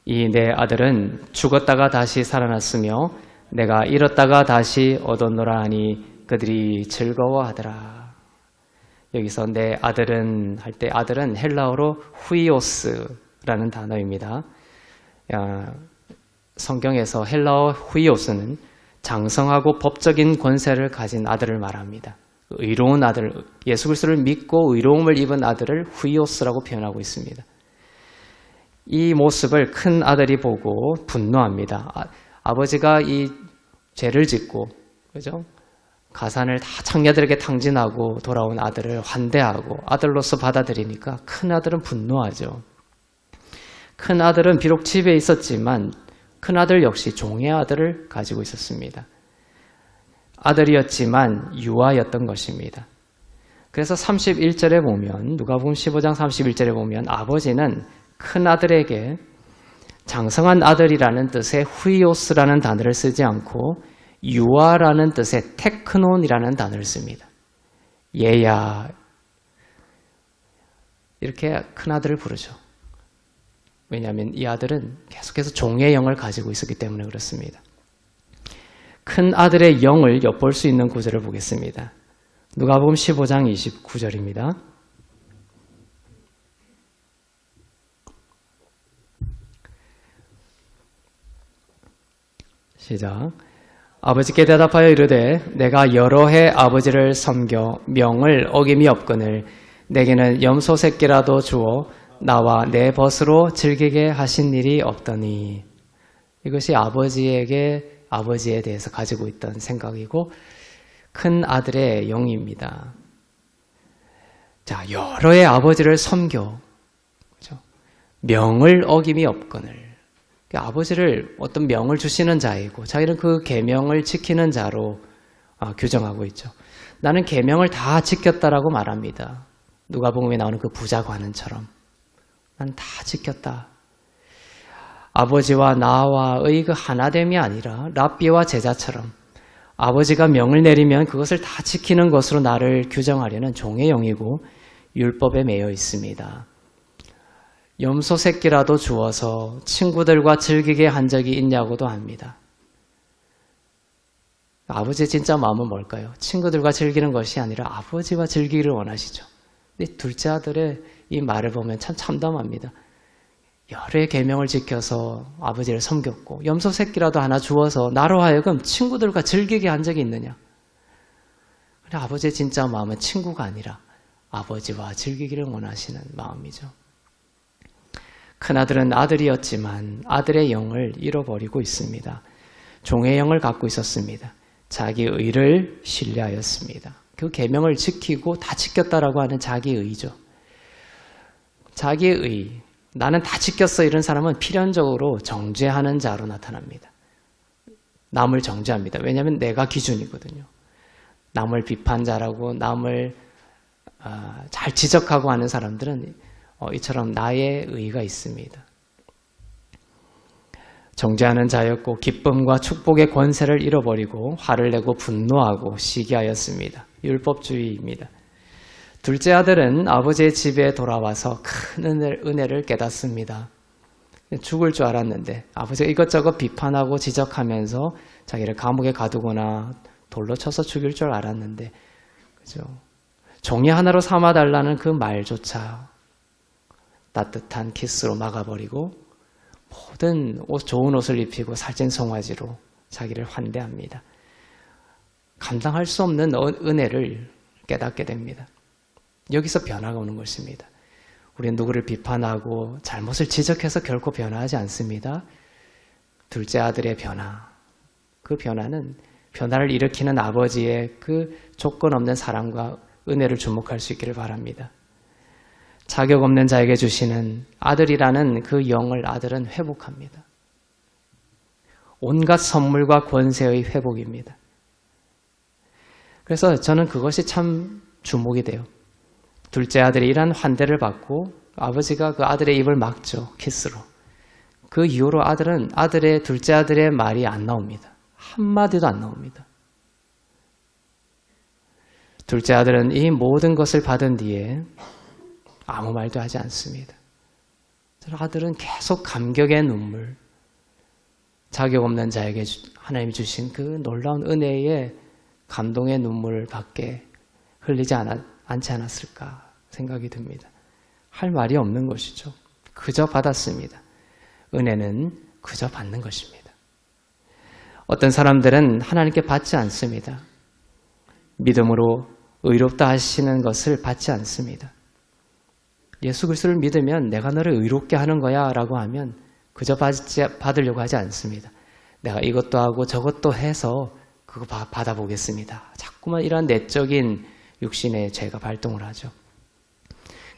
이 내 아들은 죽었다가 다시 살아났으며 내가 잃었다가 다시 얻었노라 하니 그들이 즐거워하더라. 여기서 내 아들은 할 때 아들은 헬라어로 후이오스라는 단어입니다. 성경에서 헬라어 후이오스는 장성하고 법적인 권세를 가진 아들을 말합니다. 의로운 아들, 예수 그리스도를 믿고 의로움을 입은 아들을 후이오스라고 표현하고 있습니다. 이 모습을 큰 아들이 보고 분노합니다. 아버지가 이 죄를 짓고, 그죠? 가산을 다 창녀들에게 탕진하고 돌아온 아들을 환대하고 아들로서 받아들이니까 큰 아들은 분노하죠. 큰 아들은 비록 집에 있었지만 큰 아들 역시 종의 아들을 가지고 있었습니다. 아들이었지만 유아였던 것입니다. 그래서 31절에 보면 누가복음 15장 31절에 보면 아버지는 큰 아들에게 장성한 아들이라는 뜻의 후이오스라는 단어를 쓰지 않고 유아라는 뜻의 테크논이라는 단어를 씁니다. 얘야 이렇게 큰 아들을 부르죠. 왜냐하면 이 아들은 계속해서 종의 영을 가지고 있었기 때문에 그렇습니다. 큰 아들의 영을 엿볼 수 있는 구절을 보겠습니다. 누가복음 15장 29절입니다. 시작. 아버지께 대답하여 이르되 내가 여러 해 아버지를 섬겨 명을 어김이 없거늘 내게는 염소 새끼라도 주어 나와 내 벗으로 즐기게 하신 일이 없더니. 이것이 아버지에 대해서 가지고 있던 생각이고 큰 아들의 영입니다. 자, 여러 해 아버지를 섬겨, 그렇죠? 명을 어김이 없거늘. 아버지를 어떤 명을 주시는 자이고 자기는 그 계명을 지키는 자로 규정하고 있죠. 나는 계명을 다 지켰다라고 말합니다. 누가복음에 나오는 그 부자 관원처럼 난 다 지켰다. 아버지와 나와의 그 하나됨이 아니라 랍비와 제자처럼 아버지가 명을 내리면 그것을 다 지키는 것으로 나를 규정하려는 종의 영이고 율법에 매여 있습니다. 염소 새끼라도 주어서 친구들과 즐기게 한 적이 있냐고도 합니다. 아버지의 진짜 마음은 뭘까요? 친구들과 즐기는 것이 아니라 아버지와 즐기기를 원하시죠. 근데 둘째 아들의 이 말을 보면 참 참담합니다. 여러 계명을 지켜서 아버지를 섬겼고 염소 새끼라도 하나 주어서 나로 하여금 친구들과 즐기게 한 적이 있느냐? 근데 아버지의 진짜 마음은 친구가 아니라 아버지와 즐기기를 원하시는 마음이죠. 큰아들은 아들이었지만 아들의 영을 잃어버리고 있습니다. 종의 영을 갖고 있었습니다. 자기 의를 신뢰하였습니다. 그 계명을 지키고 다 지켰다라고 하는 자기 의죠. 자기 의, 나는 다 지켰어 이런 사람은 필연적으로 정죄하는 자로 나타납니다. 남을 정죄합니다. 왜냐하면 내가 기준이거든요. 남을 비판자라고 남을 잘 지적하고 하는 사람들은 이처럼 나의 의가 있습니다. 정죄하는 자였고 기쁨과 축복의 권세를 잃어버리고 화를 내고 분노하고 시기하였습니다. 율법주의입니다. 둘째 아들은 아버지의 집에 돌아와서 큰 은혜를 깨닫습니다. 죽을 줄 알았는데 아버지가 이것저것 비판하고 지적하면서 자기를 감옥에 가두거나 돌로 쳐서 죽일 줄 알았는데, 그죠? 종이 하나로 삼아달라는 그 말조차 따뜻한 키스로 막아버리고 모든 좋은 옷을 입히고 살찐 송아지로 자기를 환대합니다. 감당할 수 없는 은혜를 깨닫게 됩니다. 여기서 변화가 오는 것입니다. 우리는 누구를 비판하고 잘못을 지적해서 결코 변화하지 않습니다. 둘째 아들의 변화, 그 변화는 변화를 일으키는 아버지의 그 조건 없는 사랑과 은혜를 주목할 수 있기를 바랍니다. 자격 없는 자에게 주시는 아들이라는 그 영을 아들은 회복합니다. 온갖 선물과 권세의 회복입니다. 그래서 저는 그것이 참 주목이 돼요. 둘째 아들이 이런 환대를 받고 아버지가 그 아들의 입을 막죠. 키스로. 그 이후로 둘째 아들의 말이 안 나옵니다. 한마디도 안 나옵니다. 둘째 아들은 이 모든 것을 받은 뒤에 아무 말도 하지 않습니다. 아들은 계속 감격의 눈물, 자격 없는 자에게 하나님이 주신 그 놀라운 은혜의 감동의 눈물을 밖에 흘리지 않지 않았을까 생각이 듭니다. 할 말이 없는 것이죠. 그저 받았습니다. 은혜는 그저 받는 것입니다. 어떤 사람들은 하나님께 받지 않습니다. 믿음으로 의롭다 하시는 것을 받지 않습니다. 예수 그리스도를 믿으면 내가 너를 의롭게 하는 거야 라고 하면 그저 받으려고 하지 않습니다. 내가 이것도 하고 저것도 해서 그거 받아보겠습니다. 자꾸만 이런 내적인 육신의 죄가 발동을 하죠.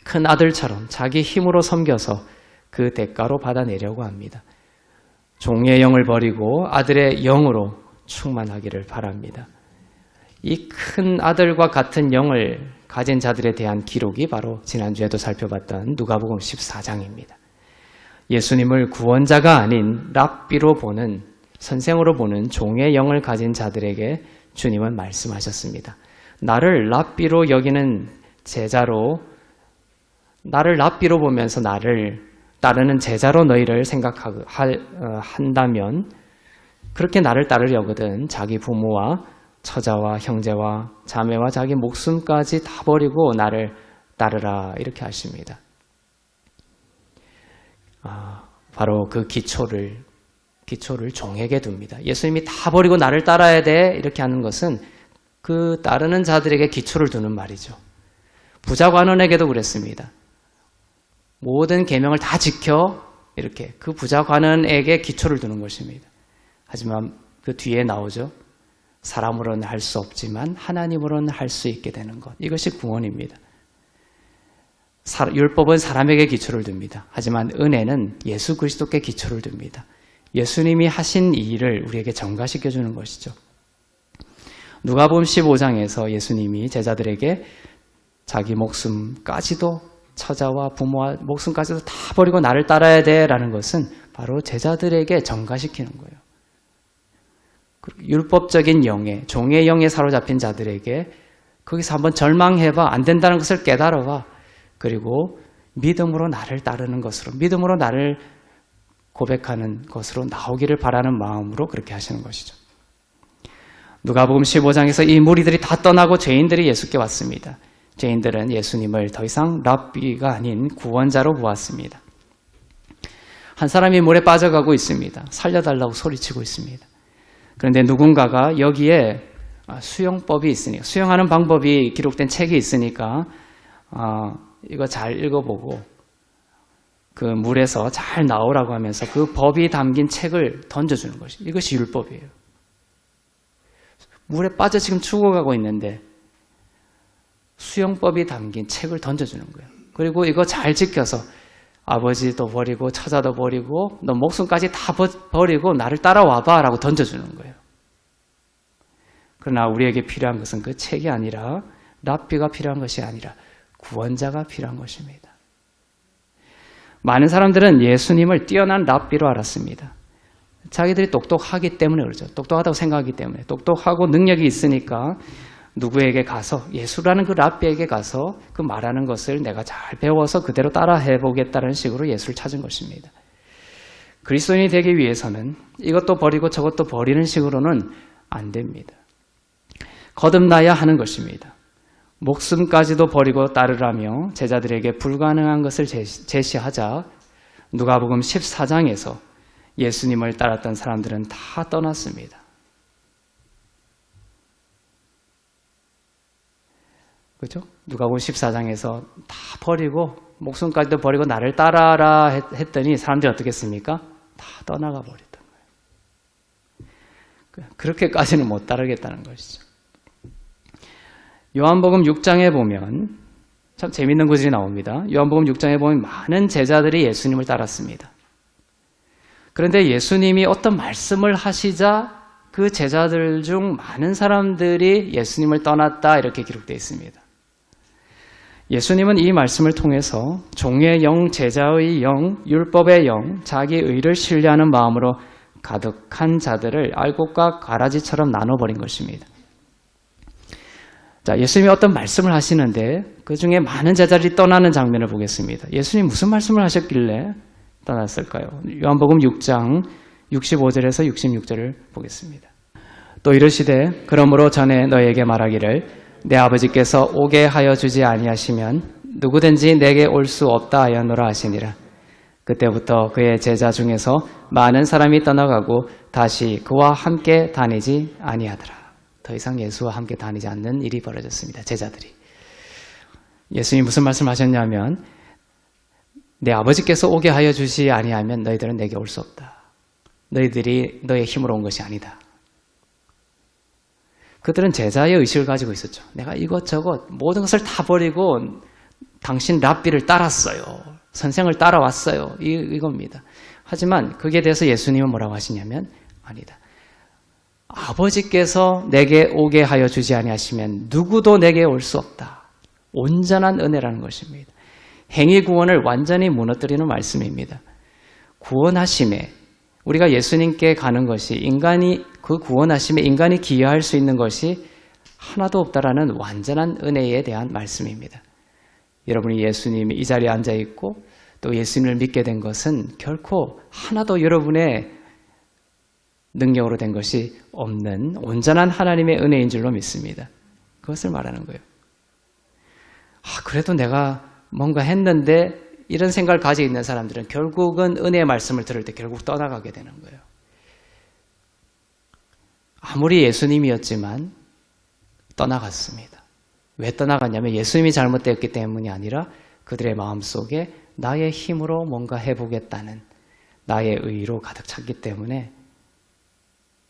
큰 아들처럼 자기 힘으로 섬겨서 그 대가로 받아내려고 합니다. 종의 영을 버리고 아들의 영으로 충만하기를 바랍니다. 이 큰 아들과 같은 영을 가진 자들에 대한 기록이 바로 지난주에도 살펴봤던 누가복음 14장입니다. 예수님을 구원자가 아닌 랍비로 보는, 선생으로 보는 종의 영을 가진 자들에게 주님은 말씀하셨습니다. 나를 랍비로 여기는 제자로, 나를 랍비로 보면서 나를 따르는 제자로 너희를 한다면 그렇게 나를 따르려거든 자기 부모와 처자와 형제와 자매와 자기 목숨까지 다 버리고 나를 따르라 이렇게 하십니다. 바로 그 기초를 종에게 둡니다. 예수님이 다 버리고 나를 따라야 돼 이렇게 하는 것은 그 따르는 자들에게 기초를 두는 말이죠. 부자 관원에게도 그랬습니다. 모든 계명을 다 지켜 이렇게 그 부자 관원에게 기초를 두는 것입니다. 하지만 그 뒤에 나오죠. 사람으로는 할 수 없지만 하나님으로는 할 수 있게 되는 것. 이것이 구원입니다. 율법은 사람에게 기초를 둡니다. 하지만 은혜는 예수 그리스도께 기초를 둡니다. 예수님이 하신 이 일을 우리에게 전가시켜 주는 것이죠. 누가복음 15장에서 예수님이 제자들에게 자기 목숨까지도 처자와 부모와 목숨까지도 다 버리고 나를 따라야 돼라는 것은 바로 제자들에게 전가시키는 거예요. 율법적인 영에, 종의 영에 사로잡힌 자들에게 거기서 한번 절망해봐, 안 된다는 것을 깨달아봐. 그리고 믿음으로 나를 따르는 것으로, 믿음으로 나를 고백하는 것으로 나오기를 바라는 마음으로 그렇게 하시는 것이죠. 누가복음 15장에서 이 무리들이 다 떠나고 죄인들이 예수께 왔습니다. 죄인들은 예수님을 더 이상 랍비가 아닌 구원자로 보았습니다. 한 사람이 물에 빠져가고 있습니다. 살려달라고 소리치고 있습니다. 그런데 누군가가 여기에 수영법이 있으니까, 수영하는 방법이 기록된 책이 있으니까 이거 잘 읽어보고 그 물에서 잘 나오라고 하면서 그 법이 담긴 책을 던져주는 것이, 이것이 율법이에요. 물에 빠져 지금 죽어가고 있는데 수영법이 담긴 책을 던져주는 거예요. 그리고 이거 잘 지켜서 아버지도 버리고 처자도 버리고 너 목숨까지 다 버리고 나를 따라와봐 라고 던져주는 거예요. 그러나 우리에게 필요한 것은 그 책이 아니라, 랍비가 필요한 것이 아니라 구원자가 필요한 것입니다. 많은 사람들은 예수님을 뛰어난 랍비로 알았습니다. 자기들이 똑똑하기 때문에 그러죠. 똑똑하다고 생각하기 때문에. 똑똑하고 능력이 있으니까 누구에게 가서, 예수라는 그 랍비에게 가서 그 말하는 것을 내가 잘 배워서 그대로 따라 해보겠다는 식으로 예수를 찾은 것입니다. 그리스도인이 되기 위해서는 이것도 버리고 저것도 버리는 식으로는 안 됩니다. 거듭나야 하는 것입니다. 목숨까지도 버리고 따르라며 제자들에게 불가능한 것을 제시하자 누가복음 14장에서 예수님을 따랐던 사람들은 다 떠났습니다. 그렇죠? 누가복음 14장에서 다 버리고 목숨까지도 버리고 나를 따라라 했더니 사람들이 어떻게 했습니까? 다 떠나가 버렸던 거예요. 그렇게까지는 못 따르겠다는 것이죠. 요한복음 6장에 보면 참 재밌는 구절이 나옵니다. 요한복음 6장에 보면 많은 제자들이 예수님을 따랐습니다. 그런데 예수님이 어떤 말씀을 하시자 그 제자들 중 많은 사람들이 예수님을 떠났다, 이렇게 기록되어 있습니다. 예수님은 이 말씀을 통해서 종의 영, 제자의 영, 율법의 영, 자기 의를 신뢰하는 마음으로 가득한 자들을 알곡과 가라지처럼 나눠버린 것입니다. 자, 예수님이 어떤 말씀을 하시는데 그 중에 많은 제자들이 떠나는 장면을 보겠습니다. 예수님 무슨 말씀을 하셨길래 떠났을까요? 요한복음 6장 65절에서 66절을 보겠습니다. 또 이르시되 그러므로 전에 너에게 말하기를 내 아버지께서 오게 하여 주지 아니하시면 누구든지 내게 올 수 없다 하였노라 하시니라. 그때부터 그의 제자 중에서 많은 사람이 떠나가고 다시 그와 함께 다니지 아니하더라. 더 이상 예수와 함께 다니지 않는 일이 벌어졌습니다. 제자들이. 예수님이 무슨 말씀을 하셨냐면 내 아버지께서 오게 하여 주시 아니하면 너희들은 내게 올 수 없다. 너희들이 너의 힘으로 온 것이 아니다. 그들은 제자의 의식을 가지고 있었죠. 내가 이것저것 모든 것을 다 버리고 당신 랍비를 따랐어요. 선생을 따라왔어요. 이겁니다. 하지만 거기에 대해서 예수님은 뭐라고 하시냐면 아니다. 아버지께서 내게 오게 하여 주지 아니하시면 누구도 내게 올 수 없다. 온전한 은혜라는 것입니다. 행위 구원을 완전히 무너뜨리는 말씀입니다. 구원하심에 우리가 예수님께 가는 것이 그 구원하심에 인간이 기여할 수 있는 것이 하나도 없다라는 완전한 은혜에 대한 말씀입니다. 여러분이 예수님이 이 자리에 앉아 있고 또 예수님을 믿게 된 것은 결코 하나도 여러분의 능력으로 된 것이 없는 온전한 하나님의 은혜인 줄로 믿습니다. 그것을 말하는 거예요. 그래도 내가 뭔가 했는데 이런 생각을 가지고 있는 사람들은 결국은 은혜의 말씀을 들을 때 결국 떠나가게 되는 거예요. 아무리 예수님이었지만 떠나갔습니다. 왜 떠나갔냐면 예수님이 잘못되었기 때문이 아니라 그들의 마음속에 나의 힘으로 뭔가 해보겠다는 나의 의로 가득 찼기 때문에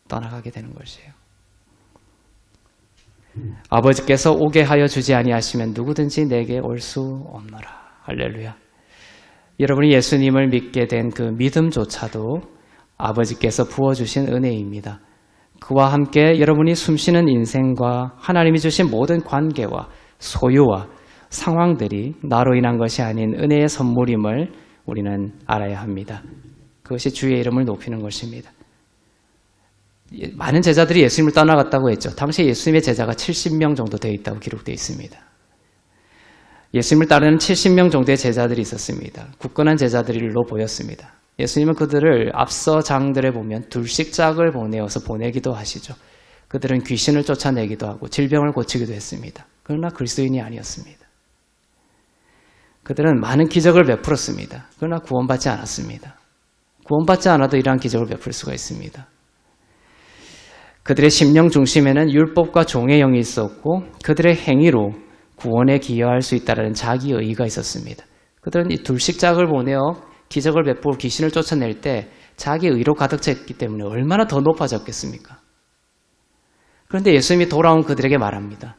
떠나가게 되는 것이에요. 아버지께서 오게 하여 주지 아니하시면 누구든지 내게 올 수 없노라. 할렐루야. 여러분이 예수님을 믿게 된 그 믿음조차도 아버지께서 부어주신 은혜입니다. 그와 함께 여러분이 숨쉬는 인생과 하나님이 주신 모든 관계와 소유와 상황들이 나로 인한 것이 아닌 은혜의 선물임을 우리는 알아야 합니다. 그것이 주의 이름을 높이는 것입니다. 많은 제자들이 예수님을 떠나갔다고 했죠. 당시 예수님의 제자가 70명 정도 되어 있다고 기록되어 있습니다. 예수님을 따르는 70명 정도의 제자들이 있었습니다. 굳건한 제자들로 보였습니다. 예수님은 그들을 앞서 장들에 보면 둘씩 짝을 보내어서 보내기도 하시죠. 그들은 귀신을 쫓아내기도 하고 질병을 고치기도 했습니다. 그러나 그리스도인이 아니었습니다. 그들은 많은 기적을 베풀었습니다. 그러나 구원받지 않았습니다. 구원받지 않아도 이러한 기적을 베풀 수가 있습니다. 그들의 심령 중심에는 율법과 종의 영이 있었고 그들의 행위로 구원에 기여할 수 있다는 자기 의의가 있었습니다. 그들은 이 둘씩짝을 보내어 기적을 베풀고 귀신을 쫓아낼 때 자기 의로 가득 찼기 때문에 얼마나 더 높아졌겠습니까? 그런데 예수님이 돌아온 그들에게 말합니다.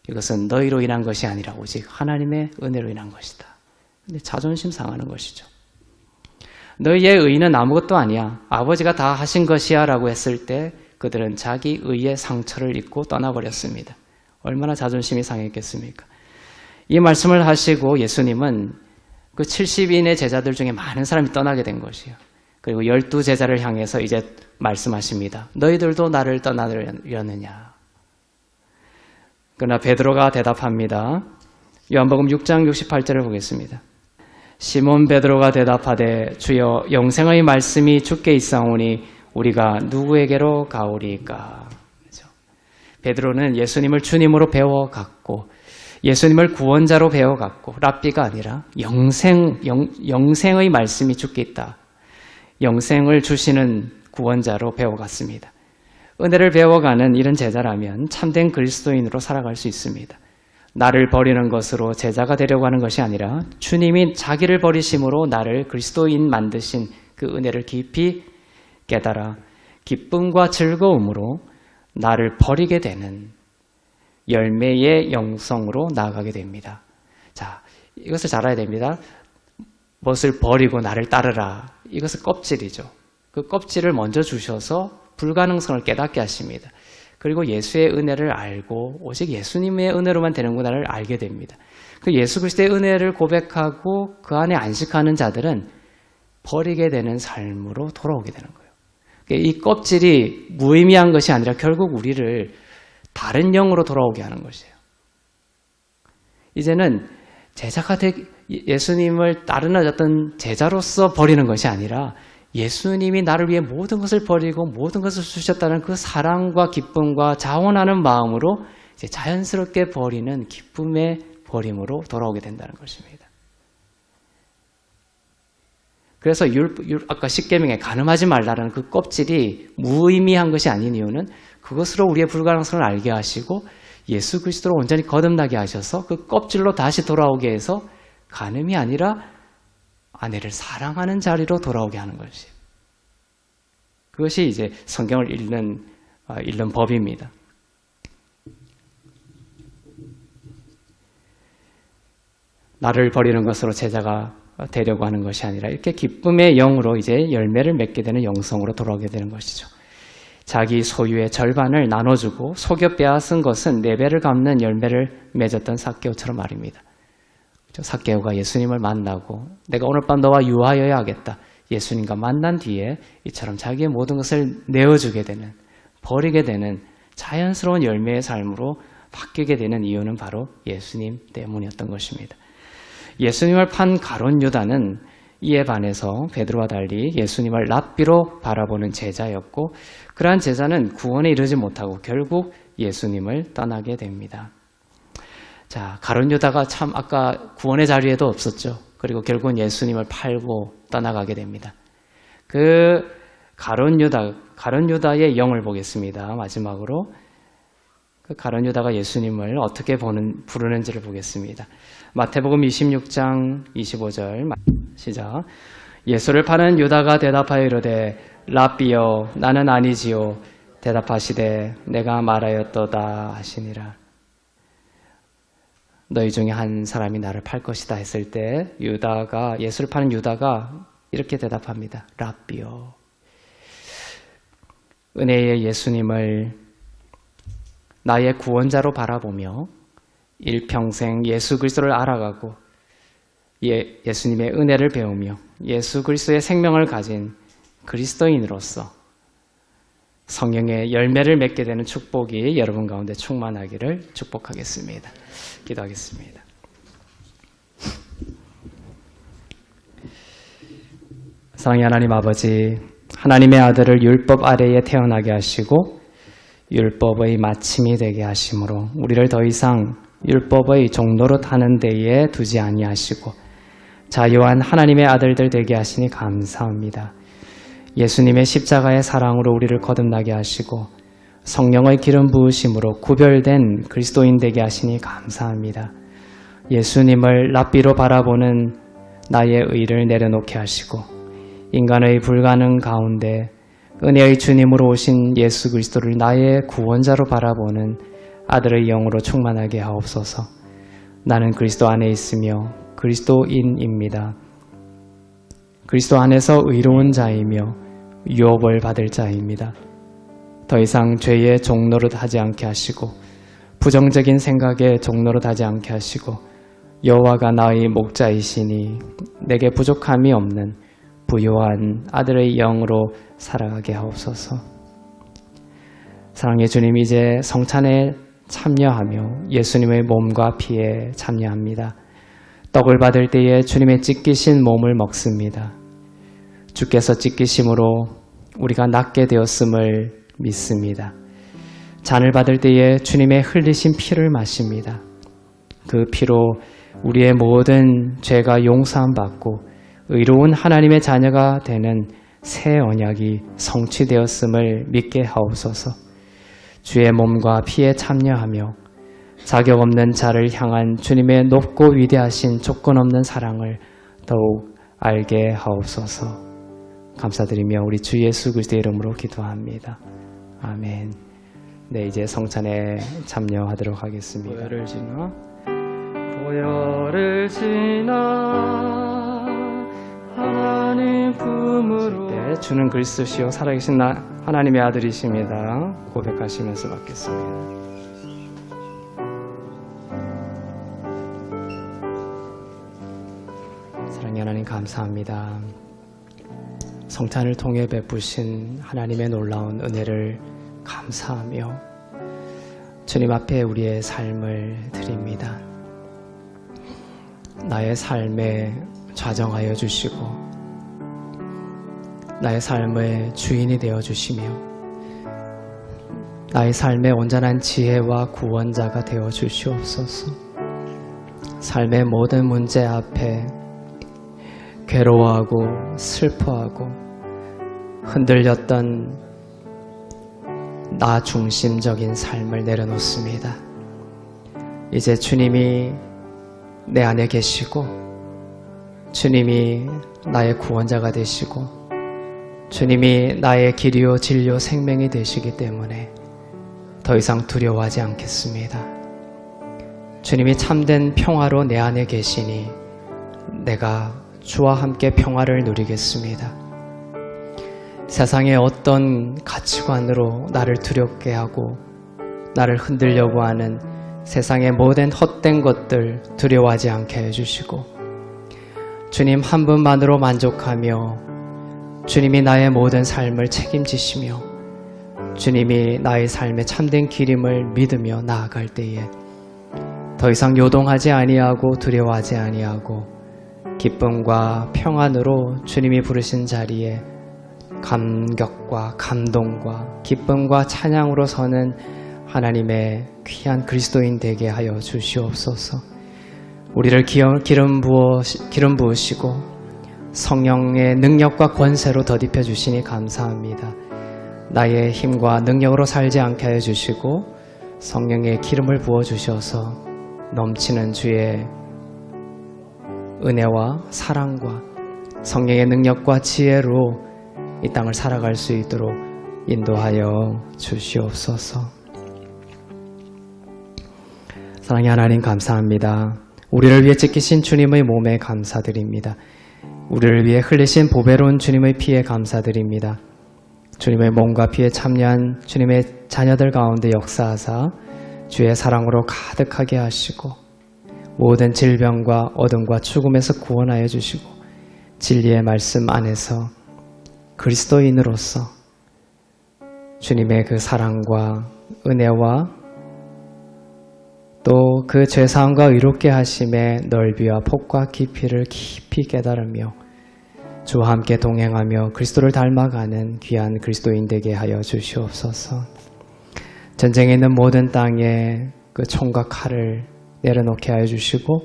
이것은 너희로 인한 것이 아니라 오직 하나님의 은혜로 인한 것이다. 근데 자존심 상하는 것이죠. 너희의 의는 아무것도 아니야. 아버지가 다 하신 것이야 라고 했을 때 그들은 자기 의의 상처를 입고 떠나버렸습니다. 얼마나 자존심이 상했겠습니까? 이 말씀을 하시고 예수님은 그 70인의 제자들 중에 많은 사람이 떠나게 된 것이에요. 그리고 12제자를 향해서 이제 말씀하십니다. 너희들도 나를 떠나려느냐? 그러나 베드로가 대답합니다. 요한복음 6장 68절을 보겠습니다. 시몬 베드로가 대답하되 주여 영생의 말씀이 주께 있사오니 우리가 누구에게로 가오리까? 그렇죠? 베드로는 예수님을 주님으로 배워갔고 예수님을 구원자로 배워갔고 랍비가 아니라 영생의 말씀이 주께 있다. 영생을 주시는 구원자로 배워갔습니다. 은혜를 배워가는 이런 제자라면 참된 그리스도인으로 살아갈 수 있습니다. 나를 버리는 것으로 제자가 되려고 하는 것이 아니라 주님이 자기를 버리심으로 나를 그리스도인 만드신 그 은혜를 깊이 깨달아 기쁨과 즐거움으로 나를 버리게 되는 열매의 영성으로 나아가게 됩니다. 자, 이것을 잘 알아야 됩니다. 무엇을 버리고 나를 따르라. 이것은 껍질이죠. 그 껍질을 먼저 주셔서 불가능성을 깨닫게 하십니다. 그리고 예수의 은혜를 알고 오직 예수님의 은혜로만 되는구나를 알게 됩니다. 그 예수 그리스도의 은혜를 고백하고 그 안에 안식하는 자들은 버리게 되는 삶으로 돌아오게 되는 거예요. 이 껍질이 무의미한 것이 아니라 결국 우리를 다른 영으로 돌아오게 하는 것이에요. 이제는 예수님을 따르는 어떤 제자로서 버리는 것이 아니라 예수님이 나를 위해 모든 것을 버리고 모든 것을 주셨다는 그 사랑과 기쁨과 자원하는 마음으로 이제 자연스럽게 버리는 기쁨의 버림으로 돌아오게 된다는 것입니다. 그래서 아까 십계명에 간음하지 말라는 그 껍질이 무의미한 것이 아닌 이유는 그것으로 우리의 불가능성을 알게 하시고 예수 그리스도로 온전히 거듭나게 하셔서 그 껍질로 다시 돌아오게 해서 간음이 아니라 아내를 사랑하는 자리로 돌아오게 하는 것이에요. 그것이 이제 성경을 읽는 법입니다. 나를 버리는 것으로 제자가 되려고 하는 것이 아니라 이렇게 기쁨의 영으로 이제 열매를 맺게 되는 영성으로 돌아오게 되는 것이죠. 자기 소유의 절반을 나눠주고 속여 빼앗은 것은 4배를 갚는 열매를 맺었던 삭개오처럼 말입니다. 삭개오가 예수님을 만나고 내가 오늘 밤 너와 유하여야 하겠다. 예수님과 만난 뒤에 이처럼 자기의 모든 것을 내어주게 되는, 버리게 되는 자연스러운 열매의 삶으로 바뀌게 되는 이유는 바로 예수님 때문이었던 것입니다. 예수님을 판 가룟 유다는 이에 반해서 베드로와 달리 예수님을 랍비로 바라보는 제자였고 그러한 제자는 구원에 이르지 못하고 결국 예수님을 떠나게 됩니다. 자, 가룟 유다가 참 아까 구원의 자리에도 없었죠. 그리고 결국은 예수님을 팔고 떠나가게 됩니다. 그 가룟 유다의 영을 보겠습니다. 마지막으로 그 가룟 유다가 예수님을 어떻게 부르는지를 보겠습니다. 마태복음 26장 25절 시작. 예수를 파는 유다가 대답하여 이르되 랍비여 나는 아니지요. 대답하시되 내가 말하였도다 하시니라. 너희 중에 한 사람이 나를 팔 것이다 했을 때 예수를 파는 유다가 이렇게 대답합니다. 랍비요. 은혜의 예수님을 나의 구원자로 바라보며 일평생 예수 그리스도를 알아가고 예수님의 은혜를 배우며 예수 그리스도의 생명을 가진 그리스도인으로서 성령의 열매를 맺게 되는 축복이 여러분 가운데 충만하기를 축복하겠습니다. 기도하겠습니다. 사랑의 하나님 아버지, 하나님의 아들을 율법 아래에 태어나게 하시고 율법의 마침이 되게 하심으로 우리를 더 이상 율법의 종노릇 하는 데에 두지 아니하시고 자유한 하나님의 아들들 되게 하시니 감사합니다. 예수님의 십자가의 사랑으로 우리를 거듭나게 하시고 성령의 기름 부으심으로 구별된 그리스도인 되게 하시니 감사합니다. 예수님을 랍비로 바라보는 나의 의를 내려놓게 하시고 인간의 불가능 가운데 은혜의 주님으로 오신 예수 그리스도를 나의 구원자로 바라보는 아들의 영으로 충만하게 하옵소서. 나는 그리스도 안에 있으며 그리스도인입니다. 그리스도 안에서 의로운 자이며 유업을 받을 자입니다. 더 이상 죄의 종노릇 하지 않게 하시고 부정적인 생각에 종노릇 하지 않게 하시고 여호와가 나의 목자이시니 내게 부족함이 없는 부요한 아들의 영으로 살아가게 하옵소서. 사랑의 주님, 이제 성찬에 참여하며 예수님의 몸과 피에 참여합니다. 떡을 받을 때에 주님의 찢기신 몸을 먹습니다. 주께서 찢기심으로 우리가 낫게 되었음을 믿습니다. 잔을 받을 때에 주님의 흘리신 피를 마십니다. 그 피로 우리의 모든 죄가 용서함 받고 의로운 하나님의 자녀가 되는 새 언약이 성취되었음을 믿게 하옵소서. 주의 몸과 피에 참여하며 자격 없는 자를 향한 주님의 높고 위대하신 조건 없는 사랑을 더욱 알게 하옵소서. 감사드리며 우리 주 예수 그리스도의 이름으로 기도합니다. 아멘. 네, 이제 성찬에 참여하도록 하겠습니다. 보혈을 지나 하나님 품으로 네, 주는 그리스도시요 살아계신 하나님의 아들이십니다. 고백하시면서 받겠습니다. 사랑의 하나님 감사합니다. 성찬을 통해 베푸신 하나님의 놀라운 은혜를 감사하며 주님 앞에 우리의 삶을 드립니다. 나의 삶에 좌정하여 주시고 나의 삶의 주인이 되어 주시며 나의 삶의 온전한 지혜와 구원자가 되어 주시옵소서. 삶의 모든 문제 앞에 괴로워하고 슬퍼하고 흔들렸던 나 중심적인 삶을 내려놓습니다. 이제 주님이 내 안에 계시고 주님이 나의 구원자가 되시고 주님이 나의 길이요 진리요 생명이 되시기 때문에 더 이상 두려워하지 않겠습니다. 주님이 참된 평화로 내 안에 계시니 내가 주와 함께 평화를 누리겠습니다. 세상의 어떤 가치관으로 나를 두렵게 하고 나를 흔들려고 하는 세상의 모든 헛된 것들 두려워하지 않게 해주시고 주님 한 분만으로 만족하며 주님이 나의 모든 삶을 책임지시며 주님이 나의 삶의 참된 길임을 믿으며 나아갈 때에 더 이상 요동하지 아니하고 두려워하지 아니하고 기쁨과 평안으로 주님이 부르신 자리에 감격과 감동과 기쁨과 찬양으로 서는 하나님의 귀한 그리스도인 되게 하여 주시옵소서. 우리를 기름 부으시고 성령의 능력과 권세로 덧입혀 주시니 감사합니다. 나의 힘과 능력으로 살지 않게 하여 주시고 성령의 기름을 부어 주셔서 넘치는 주의 은혜와 사랑과 성령의 능력과 지혜로 이 땅을 살아갈 수 있도록 인도하여 주시옵소서. 사랑의 하나님 감사합니다. 우리를 위해 찢기신 주님의 몸에 감사드립니다. 우리를 위해 흘리신 보배로운 주님의 피에 감사드립니다. 주님의 몸과 피에 참여한 주님의 자녀들 가운데 역사하사 주의 사랑으로 가득하게 하시고 모든 질병과 어둠과 죽음에서 구원하여 주시고 진리의 말씀 안에서 그리스도인으로서 주님의 그 사랑과 은혜와 또 그 죄사함과 의롭게 하심의 넓이와 폭과 깊이를 깊이 깨달으며 주와 함께 동행하며 그리스도를 닮아가는 귀한 그리스도인 되게 하여 주시옵소서. 전쟁에 있는 모든 땅에 그 총과 칼을 내려놓게 하여 주시고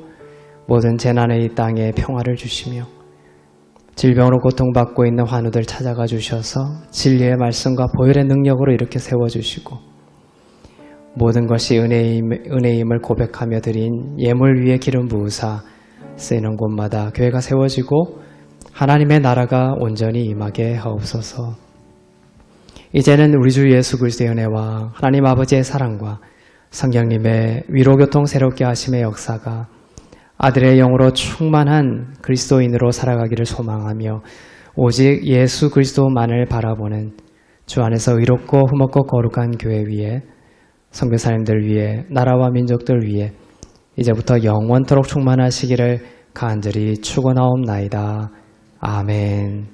모든 재난의 이 땅에 평화를 주시며 질병으로 고통받고 있는 환우들 찾아가 주셔서 진리의 말씀과 보혈의 능력으로 이렇게 세워주시고 모든 것이 은혜임을 고백하며 드린 예물 위에 기름 부으사 쓰이는 곳마다 교회가 세워지고 하나님의 나라가 온전히 임하게 하옵소서. 이제는 우리 주 예수 그리스도의 은혜와 하나님 아버지의 사랑과 성령님의 위로교통 새롭게 하심의 역사가 아들의 영으로 충만한 그리스도인으로 살아가기를 소망하며 오직 예수 그리스도만을 바라보는 주 안에서 의롭고 흠없고 거룩한 교회 위에 선교사님들 위에 나라와 민족들 위에 이제부터 영원토록 충만하시기를 간절히 축원하옵나이다. 아멘.